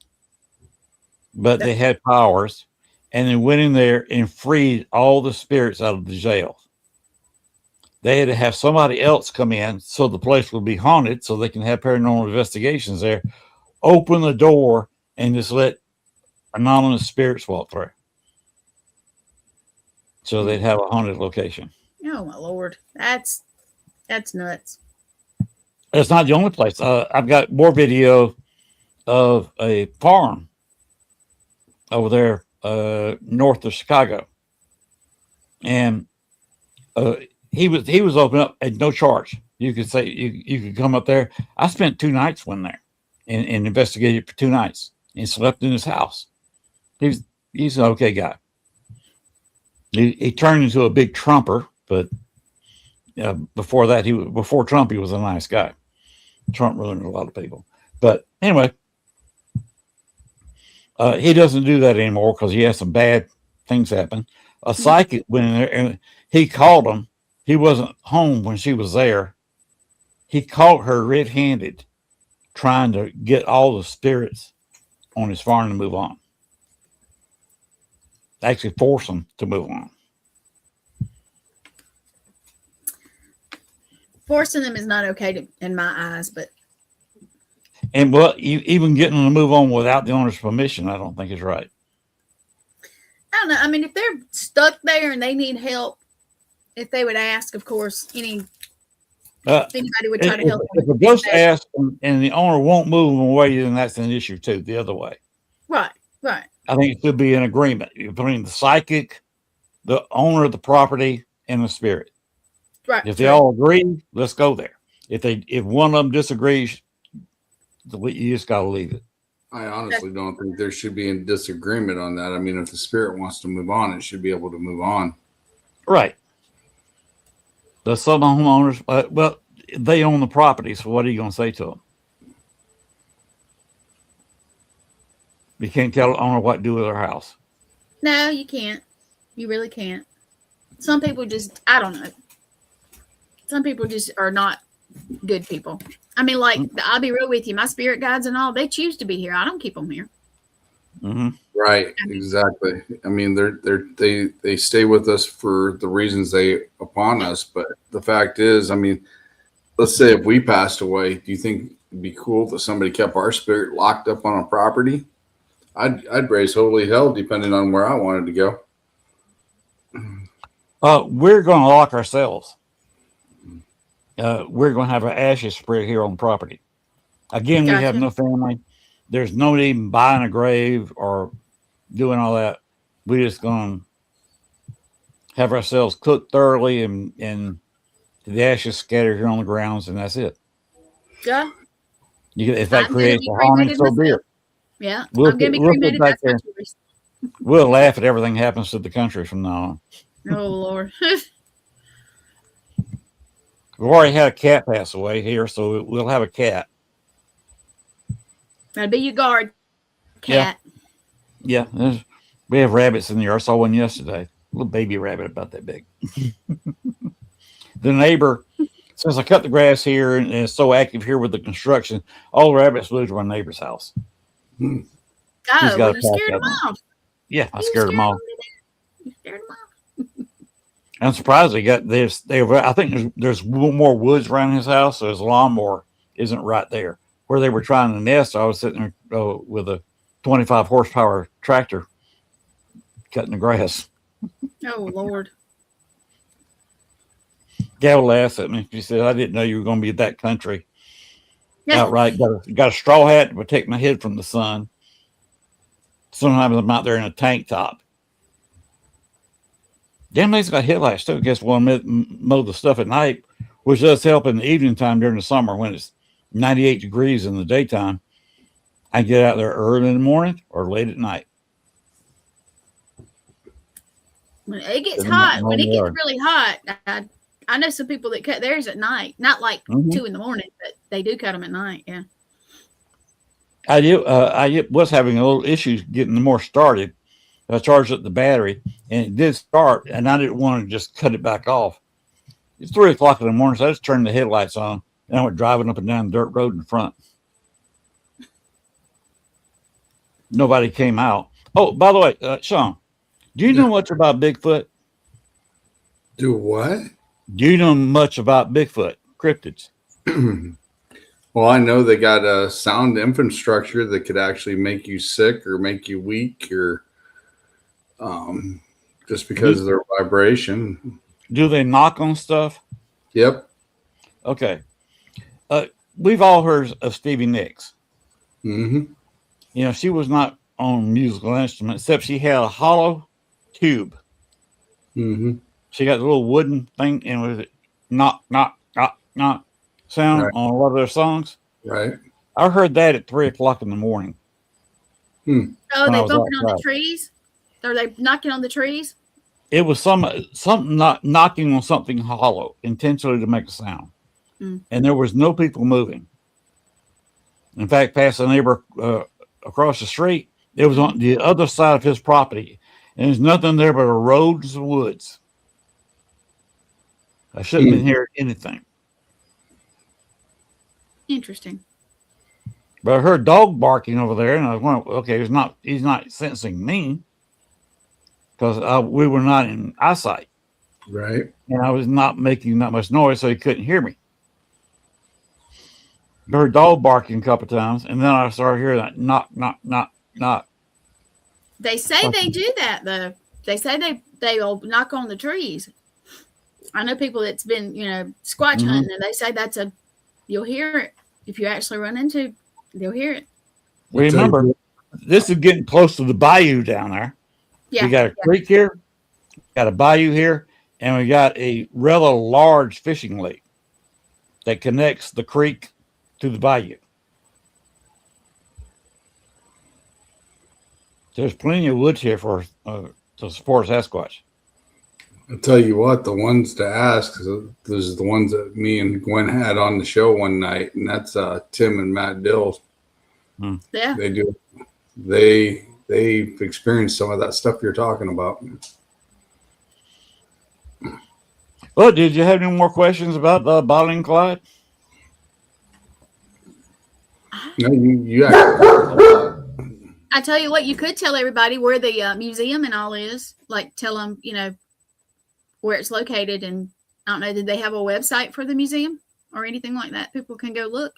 but they had powers, and they went in there and freed all the spirits out of the jail. They had to have somebody else come in so the place would be haunted so they can have paranormal investigations there, open the door, and just let anonymous spirits walk through. So they'd have a haunted location. Oh, my Lord. That's nuts. It's not the only place. I've got more video of a farm over there north of Chicago, and he was open up at no charge. You could say you could come up there. I spent 2 nights when there and investigated for 2 nights and slept in his house. He's an okay guy. He turned into a big Trumper, but before that, before Trump, he was a nice guy. Trump ruined a lot of people. But anyway, he doesn't do that anymore because he has some bad things happen. A psychic went in there and he called him. He wasn't home when she was there. He caught her red-handed trying to get all the spirits on his farm to move on. Actually force them to move on. Forcing them is not okay in my eyes, but. And even getting them to move on without the owner's permission, I don't think is right. I don't know. I mean, if they're stuck there and they need help, if they would ask, of course, any If anybody would try to help If them. a ghost asks and the owner won't move them away, then that's an issue too. The other way, Right, right. I think it should be an agreement between the psychic, the owner of the property, and the spirit. Right. If they all agree, let's go there. If one of them disagrees, you just got to leave it. I honestly don't think there should be a disagreement on that. I mean, if the spirit wants to move on, it should be able to move on. Right. The some homeowners, well, they own the property, so what are you going to say to them? You can't tell the owner what to do with their house. No, you can't. You really can't. Some people just, I don't know. Some people just are not good people. I mean, like, I'll be real with you. My spirit guides and all, they choose to be here. I don't keep them here. Mm-hmm. Right, exactly. I mean, they stay with us for the reasons they upon us. But the fact is, I mean, let's say if we passed away, do you think it'd be cool if somebody kept our spirit locked up on a property? I'd raise holy hell depending on where I wanted to go. We're going to lock ourselves. We're going to have an ashes spread here on the property. Again, Gotcha. we have no family. There's no need in buying a grave or doing all that. We're just going to have ourselves cooked thoroughly and the ashes scattered here on the grounds, and that's it. Yeah. If that I'm creates a gonna be haunting, so cremated be it. myself. Yeah. We'll I'm going to be sit cremated. back That's there. my choice. We'll laugh at everything happens to the country from now on. Oh, Lord. We've already had a cat pass away here, so we'll have a cat. That'll be your guard, cat. Yeah, we have rabbits in the yard. I saw one yesterday. A little baby rabbit about that big. The neighbor, since I cut the grass here and it's so active here with the construction, all the rabbits moved to my neighbor's house. Oh, got well, a you pack scared of them them. off. Yeah, I You scared them off. You scared them off. I'm surprised they got this. I think there's more woods around his house, so his lawnmower isn't right there where they were trying to nest. I was sitting there with a 25 horsepower tractor cutting the grass. Oh, Lord. Gal laughed at me. She said, "I didn't know you were going to be that country." Yeah. Outright, got a straw hat to protect my head from the sun. Sometimes I'm out there in a tank top. Damn, they's got headlights too. Guess we'll mow the stuff at night, which does help in the evening time during the summer when it's 98 degrees in the daytime. I get out there early in the morning or late at night. When it gets Doesn't hot, matter when it gets where. really hot, I know some people that cut theirs at night. Not like 2 in the morning, but they do cut them at night. Yeah. I was having a little issues getting more started. I charged up the battery and it did start, and I didn't want to just cut it back off. It's 3 o'clock in the morning, so I just turned the headlights on and I went driving up and down the dirt road in front. Nobody came out. Oh, by the way, Sean, do you know much about Bigfoot? Do what? Do you know much about Bigfoot cryptids? Well, I know they got a sound infrastructure that could actually make you sick or make you weak or just because of their vibration. Do they knock on stuff? Yep. Okay. We've all heard of Stevie Nicks. Mm-hmm. You know, she was not on musical instrument, except she had a hollow tube. Mm-hmm. She got the little wooden thing and with it knock, knock, knock, knock sound Right. on a lot of their songs. Right. I heard that at 3 o'clock in the morning. Oh, When I they was bumping on the outside. trees? Are they knocking on the trees? It was something not knocking on something hollow intentionally to make a sound. And there was no people moving. In fact, past the neighbor across the street, it was on the other side of his property. And there's nothing there but a road and woods. I shouldn't have been hearing anything. Interesting. But I heard dog barking over there, and I was wondering, okay, he's not sensing me because we were not in eyesight. Right. And I was not making that much noise, so he couldn't hear me. I heard dog barking a couple times, and then I started hearing that knock, knock, knock, knock. They say they do that, though. They say they'll knock on the trees. I know people that's been, squatch Mhm. hunting, and they say you'll hear it if you actually run into, they'll hear it. Remember, this is getting close to the bayou down there. Yeah. We got a creek here, got a bayou here, and we got a rather large fishing lake that connects the creek to the bayou. There's plenty of woods here to support Sasquatch. I'll tell you what, the ones to ask, those are the ones that me and Gwen had on the show one night, and that's Tim and Matt Dill. Yeah. They've experienced some of that stuff you're talking about. Well, did you have any more questions about Bonnie and Clyde? No, you actually. I tell you what, you could tell everybody where the museum and all is. Like, tell them, where it's located. And I don't know, did they have a website for the museum or anything like that? People can go look.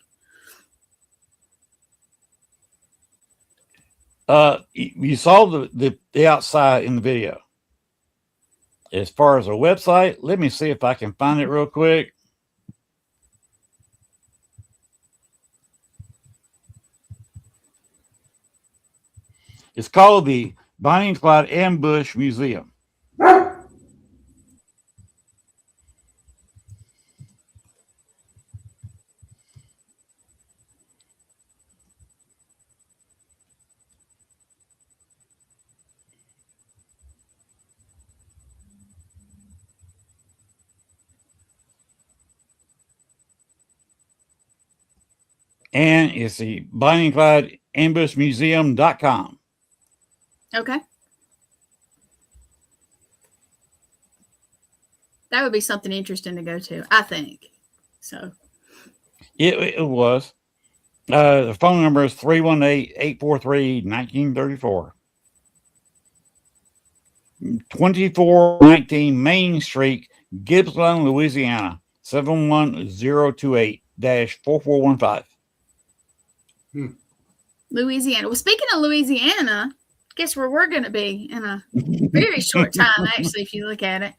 You saw the outside in the video. As far as a website, let me see if I can find it real quick. It's called the Bonnie and Clyde Ambush Museum. And it's the Bonnie and Clyde ambushmuseum.com. Okay. That would be something interesting to go to, I think. So. It was. The phone number is 318-843-1934. 2419 Main Street, Gibbsland, Louisiana, 71028-4415. Louisiana. Well, speaking of Louisiana, guess where we're going to be in a very short time, actually, if you look at it.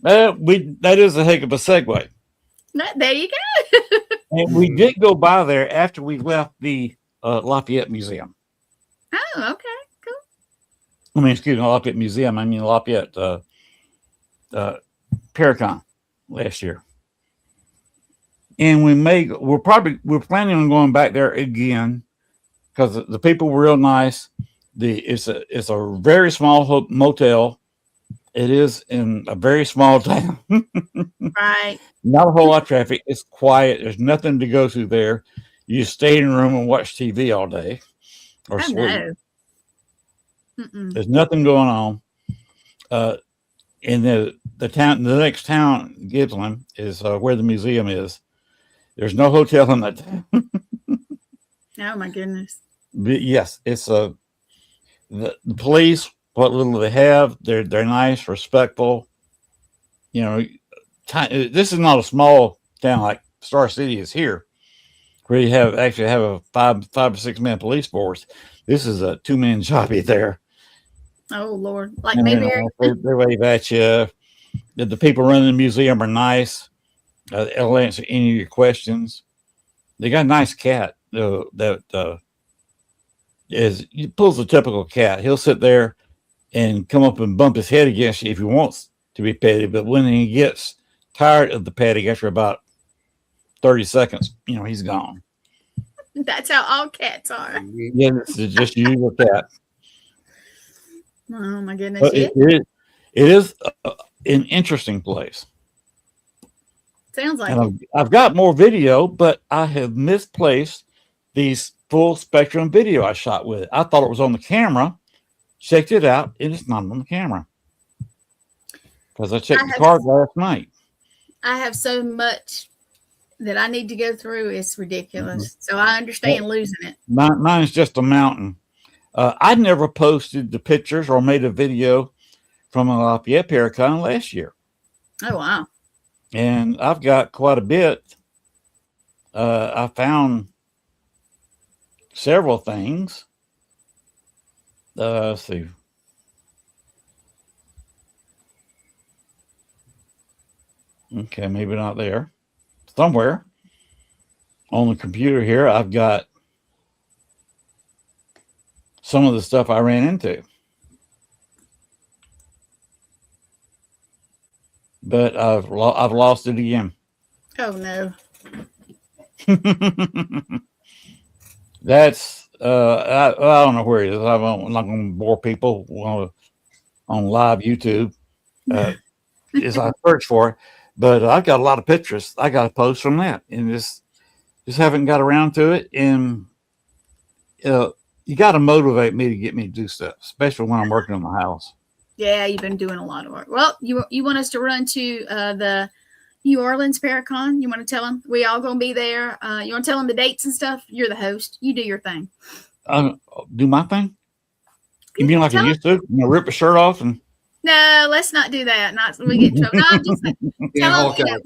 That is a heck of a segue. There you go. And we did go by there after we left the Lafayette Museum. Oh, okay. Cool. I mean, excuse me, Lafayette Museum. I mean, Lafayette Paracon last year. And we're planning on going back there again because the people were real nice. It's a very small motel. It is in a very small town. Right. Not a whole lot of traffic. It's quiet. There's nothing to go to there. You just stay in a room and watch TV all day or sleep. No. There's nothing going on. In the next town, Gibbsland, is where the museum is. There's no hotel in that town. Oh my goodness. But yes, it's the police. What little they have, they're nice, respectful. This is not a small town like Star City is here, where you actually have a 5 or 6 man police force. This is a 2-man job there. Oh Lord! Like maybe they wave at you. The people running the museum are nice. They'll answer any of your questions. They got a nice cat that pulls a typical cat. He'll sit there and come up and bump his head against you if he wants to be petted. But when he gets tired of the petting after about 30 seconds, he's gone. That's how all cats are. Yeah, it's just usual cat. Oh my goodness! But it is an interesting place. Sounds like and I've got more video, but I have misplaced these full spectrum video I shot with it. I thought it was on the camera. Checked it out, and it's not on the camera because I checked the card last night. I have so much that I need to go through. It's ridiculous. So I understand losing it. Mine's just a mountain. I never posted the pictures or made a video from a Lafayette Paracon last year. Oh, wow. And I've got quite a bit. I found several things. Let's see. Okay, maybe not there. Somewhere on the computer here, I've got some of the stuff I ran into. But I've lost it again. Oh no. That's I don't know where it is. I'm not going to bore people on live YouTube as I search for it. But I've got a lot of pictures I got to post from that, and just haven't got around to it. And you got to motivate me to get me to do stuff, especially when I'm working on my house. Yeah, you've been doing a lot of work. Well, you want us to run to the New Orleans Paracon? You want to tell them we all going to be there? You want to tell them the dates and stuff? You're the host. You do your thing. Do my thing? You mean like I used to? Rip a shirt off and? No, let's not do that. Not we get in trouble. No, I'm just tell them,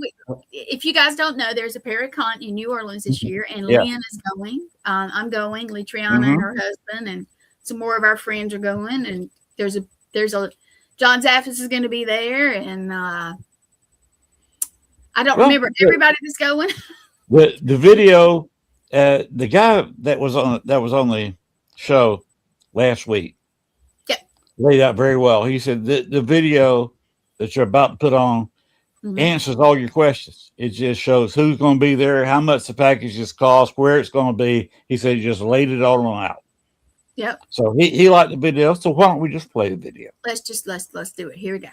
if you guys don't know, there's a Paracon in New Orleans this year, and Lynn is going. I'm going. Litriana and her husband, and some more of our friends are going. And there's a John Zaffis is going to be there, and I don't remember everybody that's going. The video, the guy that was on the show last week, laid out very well. He said the video that you're about to put on answers all your questions. It just shows who's going to be there, how much the packages cost, where it's going to be. He said he just laid it all on out. Yep. So he liked the video. So why don't we just play the video? Let's do it. Here we go.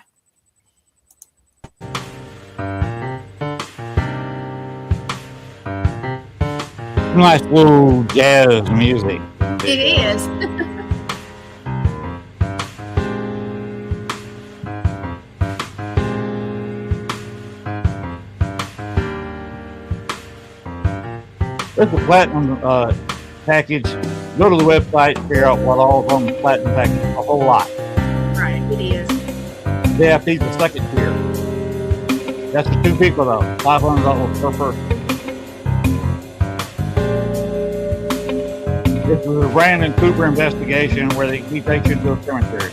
Nice little jazz music. It is. There's a platinum package. Go to the website, figure out what all is on the platinum package. A whole lot. Right, it is. VIP, the second tier. That's for 2 people though. $500 per person. This is a Brandon Cooper investigation where he takes you to a cemetery.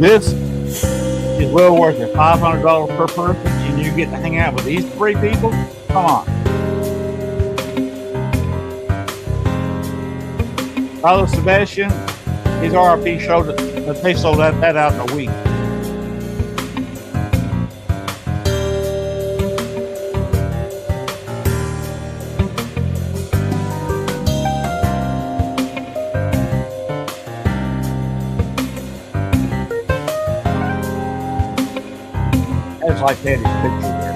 This is well worth it. $500 per person, and you get to hang out with these 3 people. Come on. Father Sebastian, his RP showed that they sold that out in a week. It's like Daddy's picture there.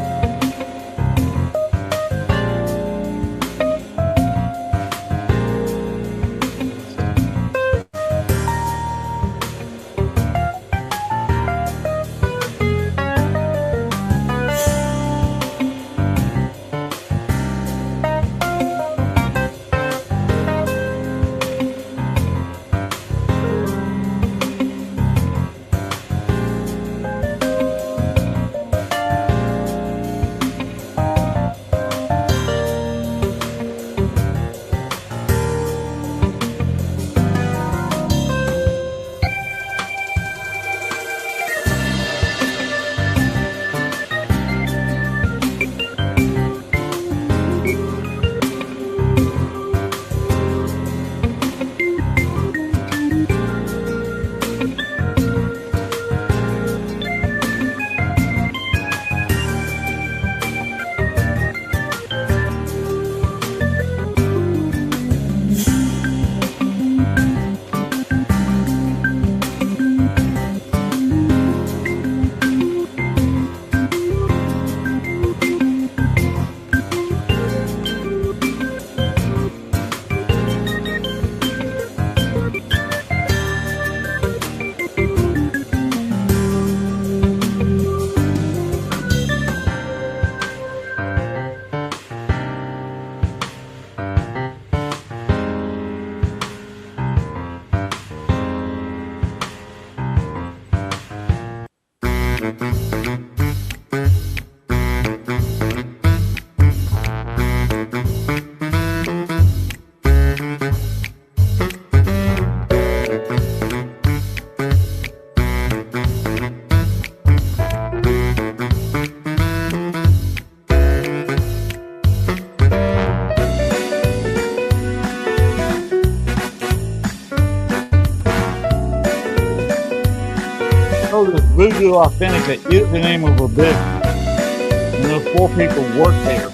Voodoo Authentic is the name of a business. And those 4 people work there.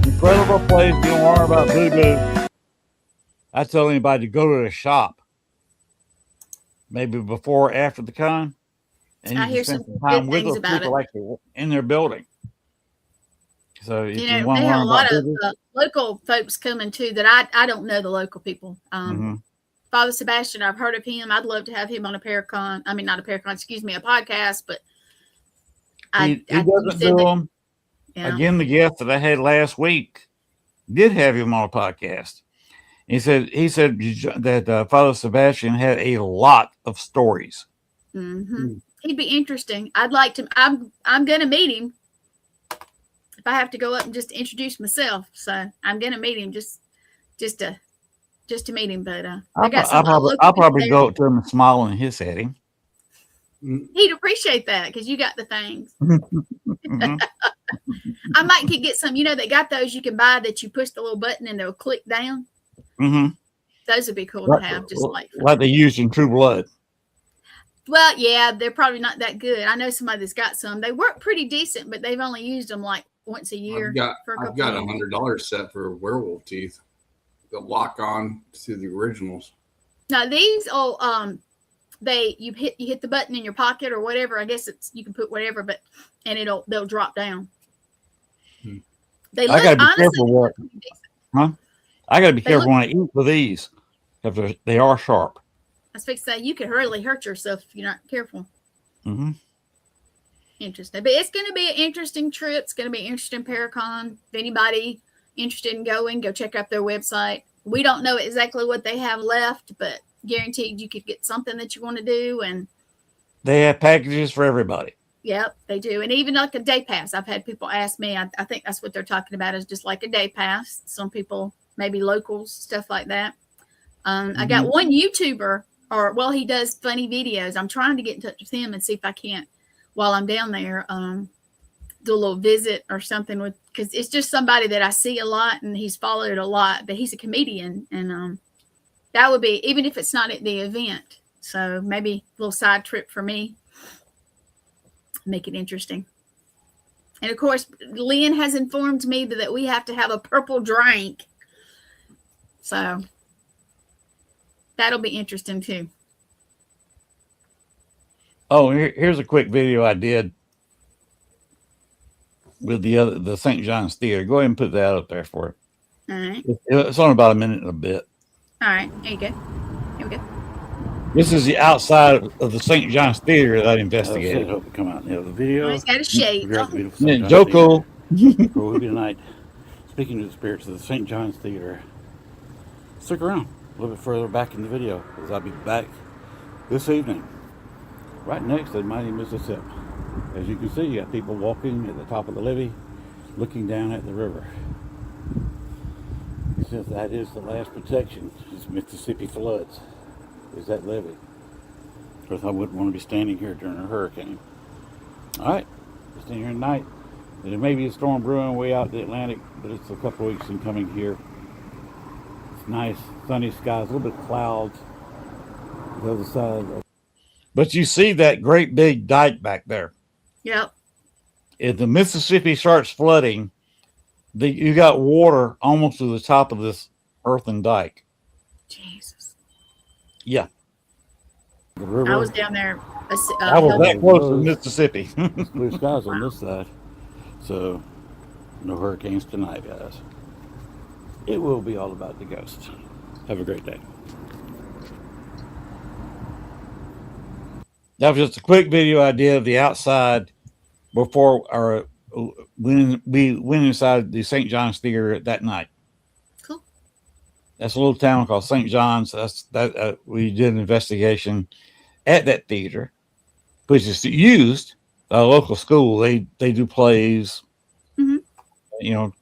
Incredible place. You don't worry about voodoo. I tell anybody to go to the shop, maybe before or after the con, and I you hear can spend some some time good with things those about people it. actually in their building. So if You you know, want they to have learn a about lot of voodoo, local folks coming too that I don't know the local people. mhm. Father Sebastian, I've heard of him. I'd love to have him on a Paracon. I mean, not a Paracon, excuse me, a podcast. But he you doesn't said do that, them. yeah. Again, the guest that I had last week did have him on a podcast. He said that Father Sebastian had a lot of stories. He'd be interesting. I'd like to. I'm going to meet him. If I have to go up and just introduce myself, so I'm going to meet him just to meet him. But I got some local I'll people probably there. go up to him and smile and hiss at him. He'd appreciate that because you got the things. Mhm. I might could get some. You know, they got those you can buy that you push the little button and they'll click down. Mhm. Those would be cool to have. Just like they used in True Blood. Well, yeah, they're probably not that good. I know somebody that's got some. They work pretty decent, but they've only used them like once a year. I've got $100 set for werewolf teeth that lock on to the originals. Now these you hit the button in your pocket or whatever. I guess you can put whatever, but and they'll drop down. They look, I gotta be honestly, careful with huh? I gotta be careful when I eat with these because they are sharp. I was fixing to say you could really hurt yourself if you're not careful. Mm-hmm. Interesting, but it's going to be an interesting trip. It's going to be interesting Paracon. If anybody interested in going, go check out their website. We don't know exactly what they have left, but guaranteed you could get something that you want to do. And they have packages for everybody. Yep, they do. And even like a day pass. I've had people ask me, I think that's what they're talking about is just like a day pass. Some people, maybe locals, stuff like that. I got one YouTuber, he does funny videos. I'm trying to get in touch with him and see if I can't, while I'm down there, do a little visit or something with, because it's just somebody that I see a lot and he's followed a lot, but he's a comedian. And that would be, even if it's not at the event. So maybe a little side trip for me. Make it interesting. And of course, Len has informed me that we have to have a purple drink. So that'll be interesting too. Oh, here's a quick video I did with the St. John's Theater. Go ahead and put that up there for it. All right. It's on about a minute and a bit. All right. There you go. Here we go. This is the outside of the St. John's Theater that I investigated. I hope to come out and have the video. He's got a shade. Joko. Where we'll be tonight, speaking to the spirits of the St. John's Theater. Stick around a little bit further back in the video, because I'll be back this evening, right next to the mighty Mississippi. As you can see, you got people walking at the top of the levee, looking down at the river. Since that is the last protection, is Mississippi floods, is that levee. Of course, I wouldn't want to be standing here during a hurricane. All right, we're staying here tonight. There may be a storm brewing way out the Atlantic, but it's a couple of weeks in coming here. It's nice, sunny skies, a little bit of clouds. The other side. But you see that great big dike back there. Yep. If the Mississippi starts flooding, you got water almost to the top of this earthen dike. Jesus. Yeah. The river. I was down there. I was that close to Mississippi. Blue skies on this side. So, no hurricanes tonight, guys. It will be all about the ghosts. Have a great day. That was just a quick video I did of the outside before when we went inside the St. John's Theater that night. Cool. That's a little town called St. John's. We did an investigation at that theater, which is used by a local school. They do plays,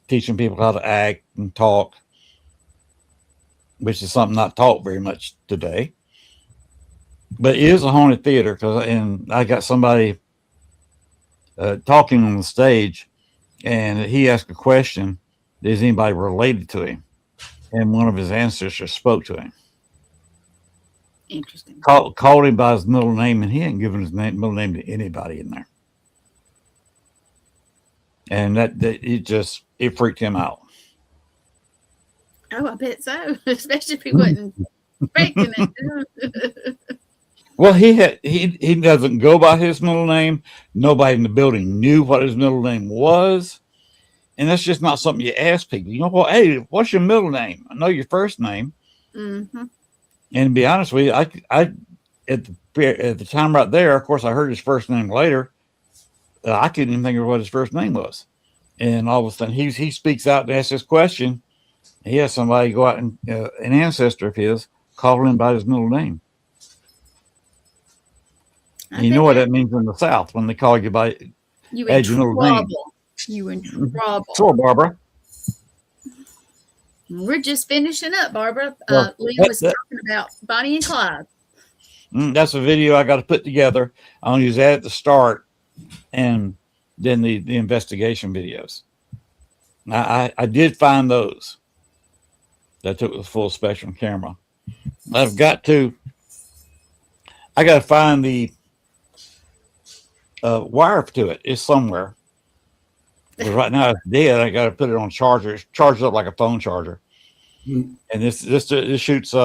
teaching people how to act and talk, which is something not taught very much today. But it is a haunted theater and I got somebody talking on the stage, and he asked a question: is anybody related to him? And one of his ancestors spoke to him. Interesting. Called him by his middle name, and he ain't given his middle name to anybody in there. And that it freaked him out. Oh, I bet so. Especially if he wasn't faking it. Well, he doesn't go by his middle name. Nobody in the building knew what his middle name was. And that's just not something you ask people. You know, well, hey, what's your middle name? I know your first name. Mm-hmm. And to be honest with you, I at the time right there, of course, I heard his first name later. I couldn't even think of what his first name was. And all of a sudden, he speaks out and asks this question. He has somebody go out and an ancestor of his call him by his middle name. And you know what that means in the South when they call you by you in your middle name. You in trouble. Sure, Barbara. We're just finishing up, Barbara. Well, Lee was talking about Bonnie and Clyde. That's a video I got to put together. I'll use that at the start, and then the investigation videos. I did find those. That took the full spectrum camera. I got to find the wire to it. It's somewhere. But right now it's dead. I got to put it on charger. It's charged up like a phone charger. And this shoots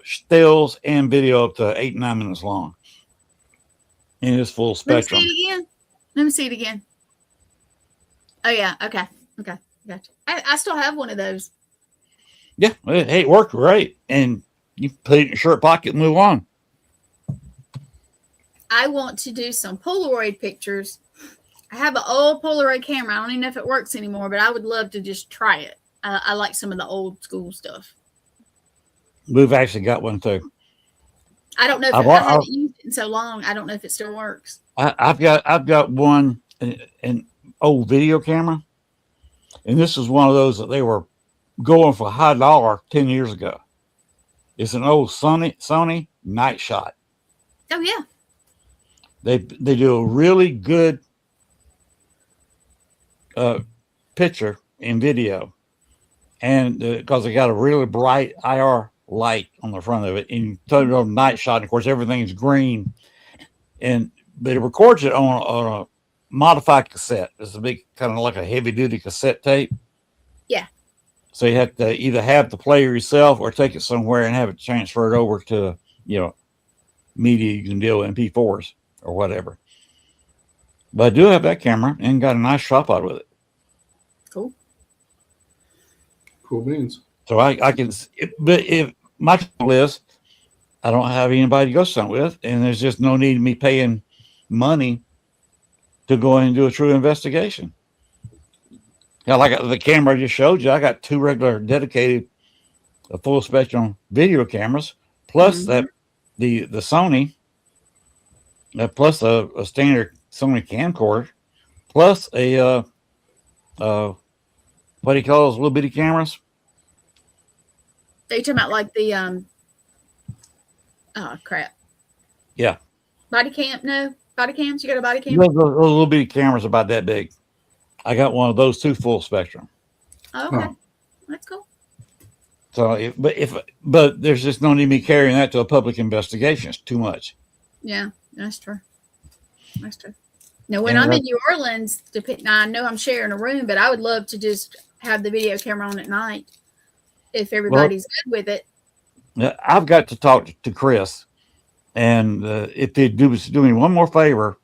stills and video up to 8 and 9 minutes long. And it's full spectrum. Let me see it again. Oh yeah. Okay. Gotcha. I still have one of those. Yeah, it worked great. And you put it in your shirt pocket and move on. I want to do some Polaroid pictures. I have an old Polaroid camera. I don't even know if it works anymore, but I would love to just try it. I like some of the old school stuff. We've actually got one too. I don't know if I haven't used it in so long. I don't know if it still works. I've got one, an old video camera, and this is one of those that they were going for high dollar 10 years ago. It's an old Sony night shot. Oh yeah. They do a really good picture and video, and because they got a really bright IR light on the front of it, and you turn it on night shot, and of course everything's green, but it records it on a modified cassette. It's a big kind of like a heavy duty cassette tape. Yeah. So you have to either have the player yourself or take it somewhere and have it transferred over to media you can deal with, MP4s or whatever. But I do have that camera and got a nice tripod with it. Cool beans. So I can, but if my trouble is, I don't have anybody to go somewhere with, and there's just no need of me paying money to go in and do a true investigation. Yeah, like the camera I just showed you, I got 2 regular dedicated full spectrum video cameras, plus that the Sony, plus a standard Sony camcorder, plus a what do you call those little bitty cameras? Are you talking about like the oh crap. Yeah. Body cam? No. Body cams? You got a body cam? Those little bitty cameras about that big. I got one of those 2 full spectrum. Oh, okay. That's cool. So but there's just no need me carrying that to a public investigation. It's too much. Yeah, that's true. Now, when I'm in New Orleans, now I know I'm sharing a room, but I would love to just have the video camera on at night if everybody's good with it. I've got to talk to Chris, and if they do me one more favor,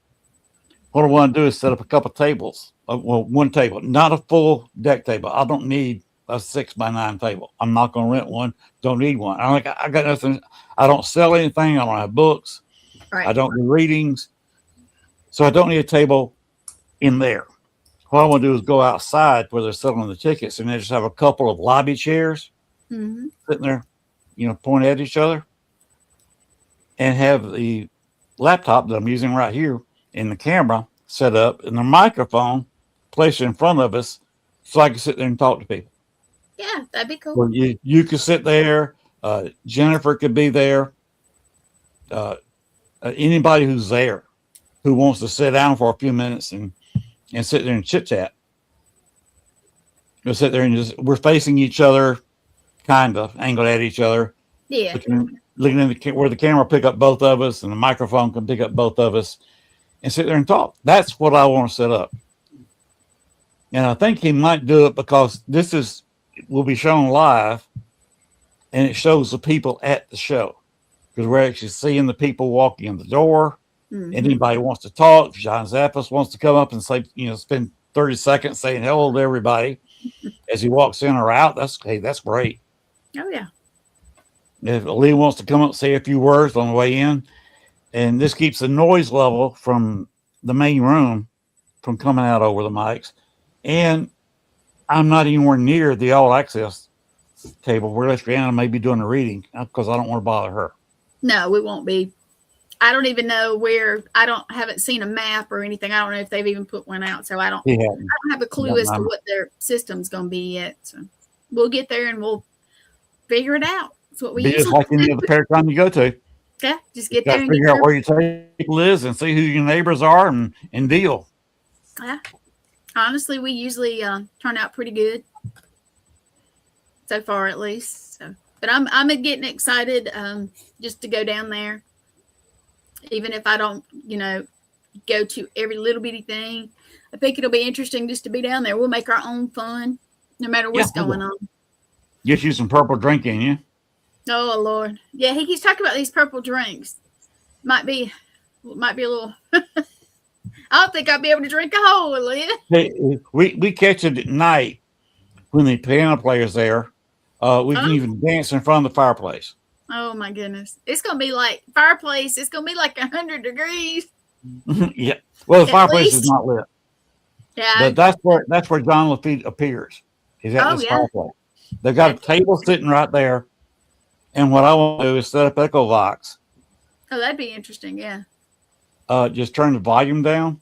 what I want to do is set up a couple tables. Well, one table, not a full deck table. I don't need a 6x9 table. I'm not going to rent one. Don't need one. I got nothing. I don't sell anything. I don't have books. Right. I don't do readings. So I don't need a table in there. What I want to do is go outside where they're selling the tickets, and they just have a couple of lobby chairs sitting there, pointing at each other, and have the laptop that I'm using right here in the camera set up and the microphone placed in front of us so I can sit there and talk to people. Yeah, that'd be cool. Well, you could sit there. Jennifer could be there. Anybody who's there who wants to sit down for a few minutes and sit there and chit chat. We'll sit there and we're facing each other, kind of angled at each other. Yeah. looking in where the camera pick up both of us and the microphone can pick up both of us and sit there and talk. That's what I want to set up. And I think he might do it because will be shown live, and it shows the people at the show because we're actually seeing the people walking in the door. Mhm. Anybody wants to talk, John Zappas wants to come up and say, spend 30 seconds saying hello to everybody as he walks in or out. That's great. Oh yeah. If Lee wants to come up and say a few words on the way in, and this keeps the noise level from the main room from coming out over the mics. And I'm not anywhere near the all access table where Lestriana may be doing the reading because I don't want to bother her. No, we won't be. I don't even know where. Haven't seen a map or anything. I don't know if they've even put one out. So I don't have a clue as to what their system's going to be yet. So we'll get there and we'll figure it out. That's what we Be just like any other paratime you go to. Yeah, just get You there and figure out where your table is and see who your neighbors are and deal. Yeah. Honestly, we usually turn out pretty good so far, at least. So, but I'm getting excited just to go down there, even if I don't, go to every little bitty thing. I think it'll be interesting just to be down there. We'll make our own fun, no matter what's going on. Get you some purple drink in you. Oh Lord, yeah, he keeps talking about these purple drinks. Might be a little. I don't think I'll be able to drink a whole, Lynn. Hey, we catch it at night when the piano player's there. We can even dance in front of the fireplace. Oh my goodness, it's gonna be like fireplace. It's gonna be like 100 degrees. Yeah. Well, the fireplace is not lit. Yeah, but that's where John Lafitte appears. Is at this fireplace. They've got a table sitting right there, and what I want to do is set up Echovox. Oh, that'd be interesting. Yeah. Just turn the volume down,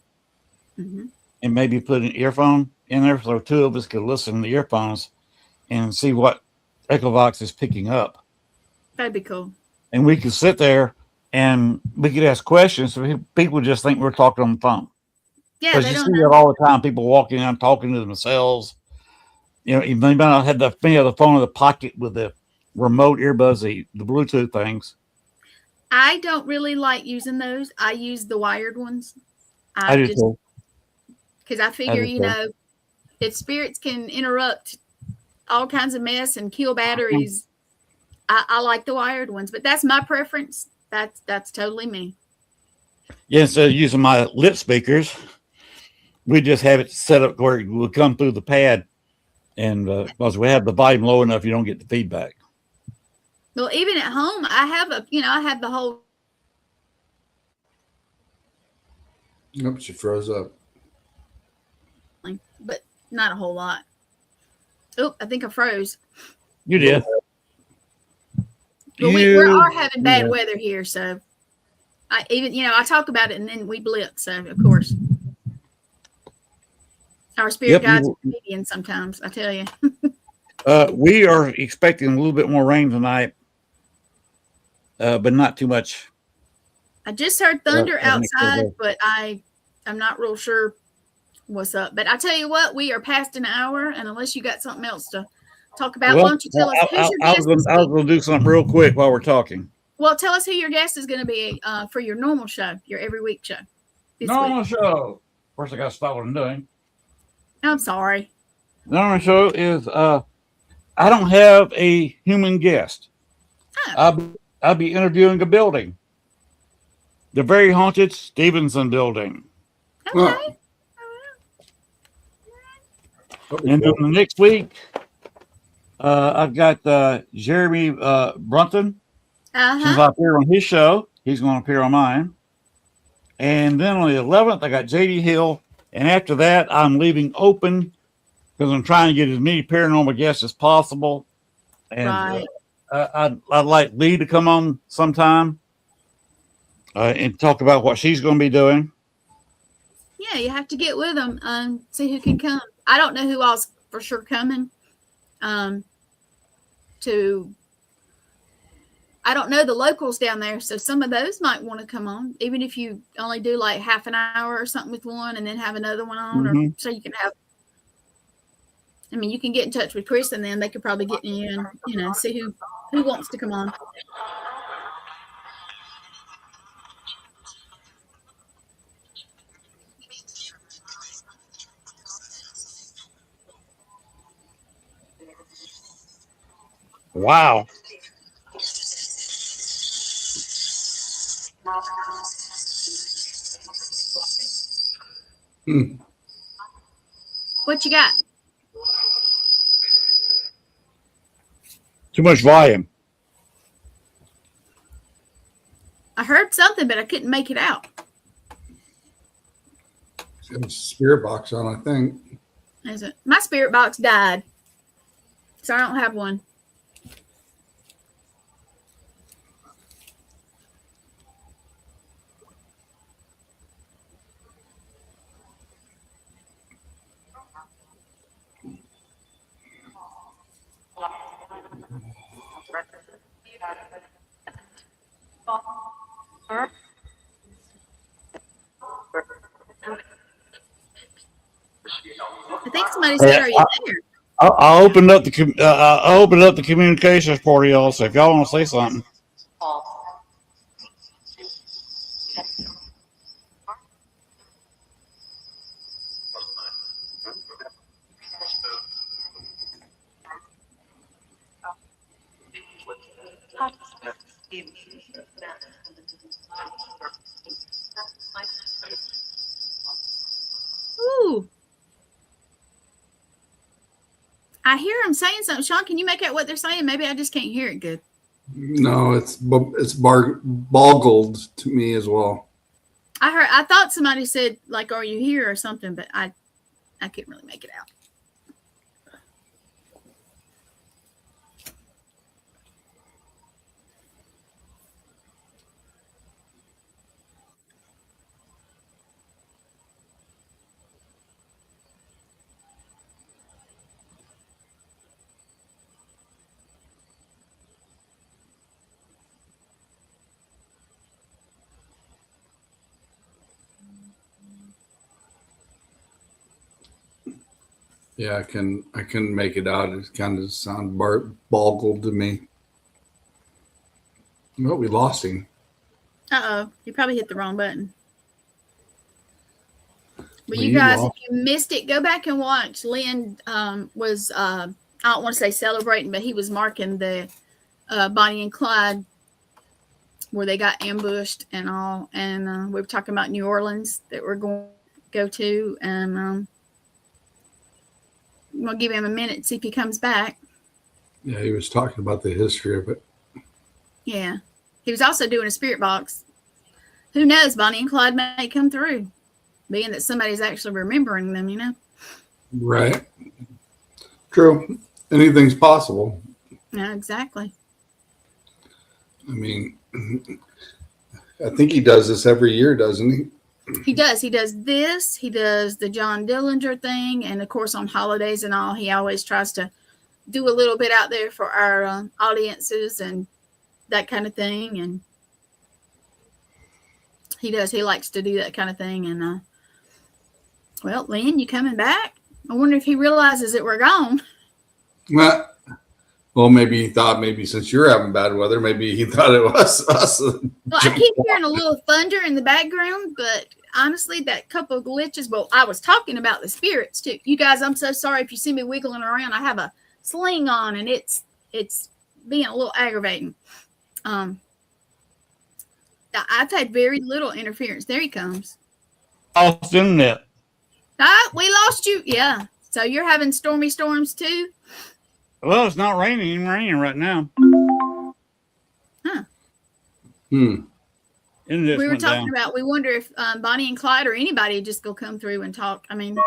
and maybe put an earphone in there so two of us could listen to the earphones and see what Echovox is picking up. That'd be cool. And we could sit there and we could ask questions. So people just think we're talking on the phone. Yeah, because you see that all the time. People walking around talking to themselves. Even they might not have the phone in the pocket with the remote earbuds, the Bluetooth things. I don't really like using those. I use the wired ones. I do too. Because I figure, if spirits can interrupt all kinds of mess and kill batteries, I like the wired ones. But that's my preference. That's totally me. Yeah, instead of using my lip speakers, we just have it set up where it will come through the pad, and because we have the volume low enough, you don't get the feedback. Well, even at home, I have the whole. Nope, she froze up. But not a whole lot. Oh, I think I froze. You did. But we are having bad weather here, so I talk about it and then we blip. So of course, our spirit guides are comedians sometimes. I tell you. We are expecting a little bit more rain tonight, but not too much. I just heard thunder outside, but I'm not real sure what's up. But I tell you what, we are past an hour, and unless you got something else to talk about, why don't you tell us who's your guest? I was going to do something real quick while we're talking. Well, tell us who your guest is going to be for your normal show, your every week show. Normal show. Of course, I got to stop what I'm doing. I'm sorry. Normal show is I don't have a human guest. Oh. I'll be interviewing a building. The very haunted Stevenson building. Okay. And then the next week, I've got Jeremy Brunton. Since I appear on his show, he's going to appear on mine. And then on the 11th, I got JD Hill. And after that, I'm leaving open because I'm trying to get as many paranormal guests as possible. And I'd like Lee to come on sometime and talk about what she's going to be doing. Yeah, you have to get with them, see who can come. I don't know who else for sure coming. I don't know the locals down there, so some of those might want to come on, even if you only do like half an hour or something with one and then have another one on, or so you can have. I mean, you can get in touch with Chris and then they could probably get you in, see who wants to come on. Wow. What you got? Too much volume. I heard something, but I couldn't make it out. It's got a spirit box on, I think. Is it? My spirit box died, so I don't have one. I think somebody said, "Are you there?" I opened up the communications for y'all. So if y'all want to say something, Ooh. I hear them saying something. Sean, can you make out what they're saying? Maybe I just can't hear it good. No, it's boggled to me as well. I thought somebody said, like, "Are you here?" or something, but I couldn't really make it out. Yeah, I couldn't make it out. It kind of sounded boggled to me. Well, we lost him. Uh-oh. You probably hit the wrong button. Well, you You guys, lost. if you missed it, go back and watch. Len was, I don't want to say celebrating, but he was marking the Bonnie and Clyde where they got ambushed and all. And we were talking about New Orleans that we're going to go to. And I'm going to give him a minute and see if he comes back. Yeah, he was talking about the history of it. Yeah. He was also doing a spirit box. Who knows? Bonnie and Clyde may come through, being that somebody's actually remembering them, you know? Right. True. Anything's possible. Yeah, exactly. I mean, I think he does this every year, doesn't he? He does. He does this. He does the John Dillinger thing. And, of course, on holidays and all, he always tries to do a little bit out there for our audiences and that kind of thing. And he does. He likes to do that kind of thing. And, well, Len, you coming back? I wonder if he realizes that we're gone. Well, maybe he thought since you're having bad weather, maybe he thought it was us. Well, I keep hearing a little thunder in the background, but honestly, that couple of glitches. Well, I was talking about the spirits too. You guys, I'm so sorry if you see me wiggling around. I have a sling on, and it's being a little aggravating. I've had very little interference. There he comes. lost internet. We lost you. Yeah. So you're having stormy storms too? Well, it's not raining right now. Huh. Internet We were went talking down. about, we wonder if Bonnie and Clyde or anybody just go come through and talk. I mean,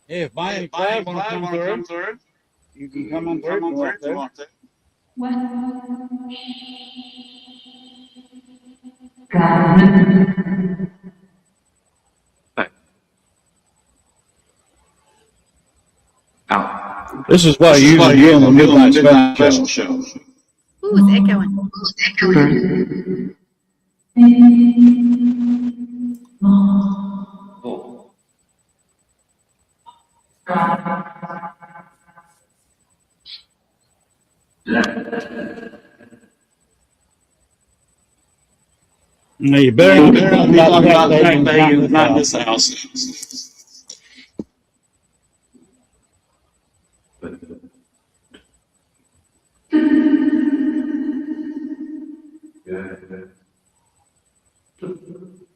Hey, if Bonnie and Clyde want to come through, you can come on through if you want to. This is why you usually do on the midnight special show. ooh, it's echoing. No, you better not be talking about the fact that he is not in this house.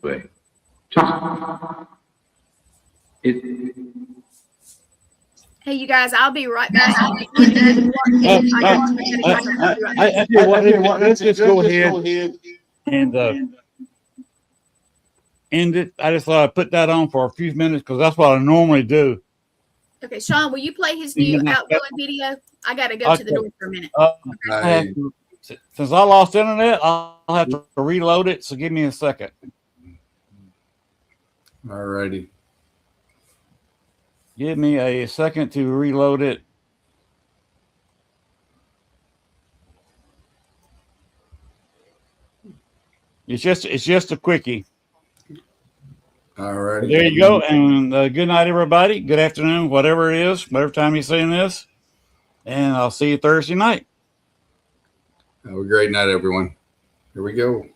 Wait. Hey, you guys, I'll be right back. I I tell you what, let's just go ahead and end it. I just thought I'd put that on for a few minutes because that's what I normally do. Okay, Sean, will you play his new outgoing video? I got to go to the door for a minit. Since I lost internet, I'll have to reload it. So give me a second. All righty. Give me a second to reload it. It's just a quickie. All righty. There you go. And good night, everybody. Good afternoon, whatever it is, whatever time you're seeing this. And I'll see you Thursday night. Have a great night, everyone. Here we go.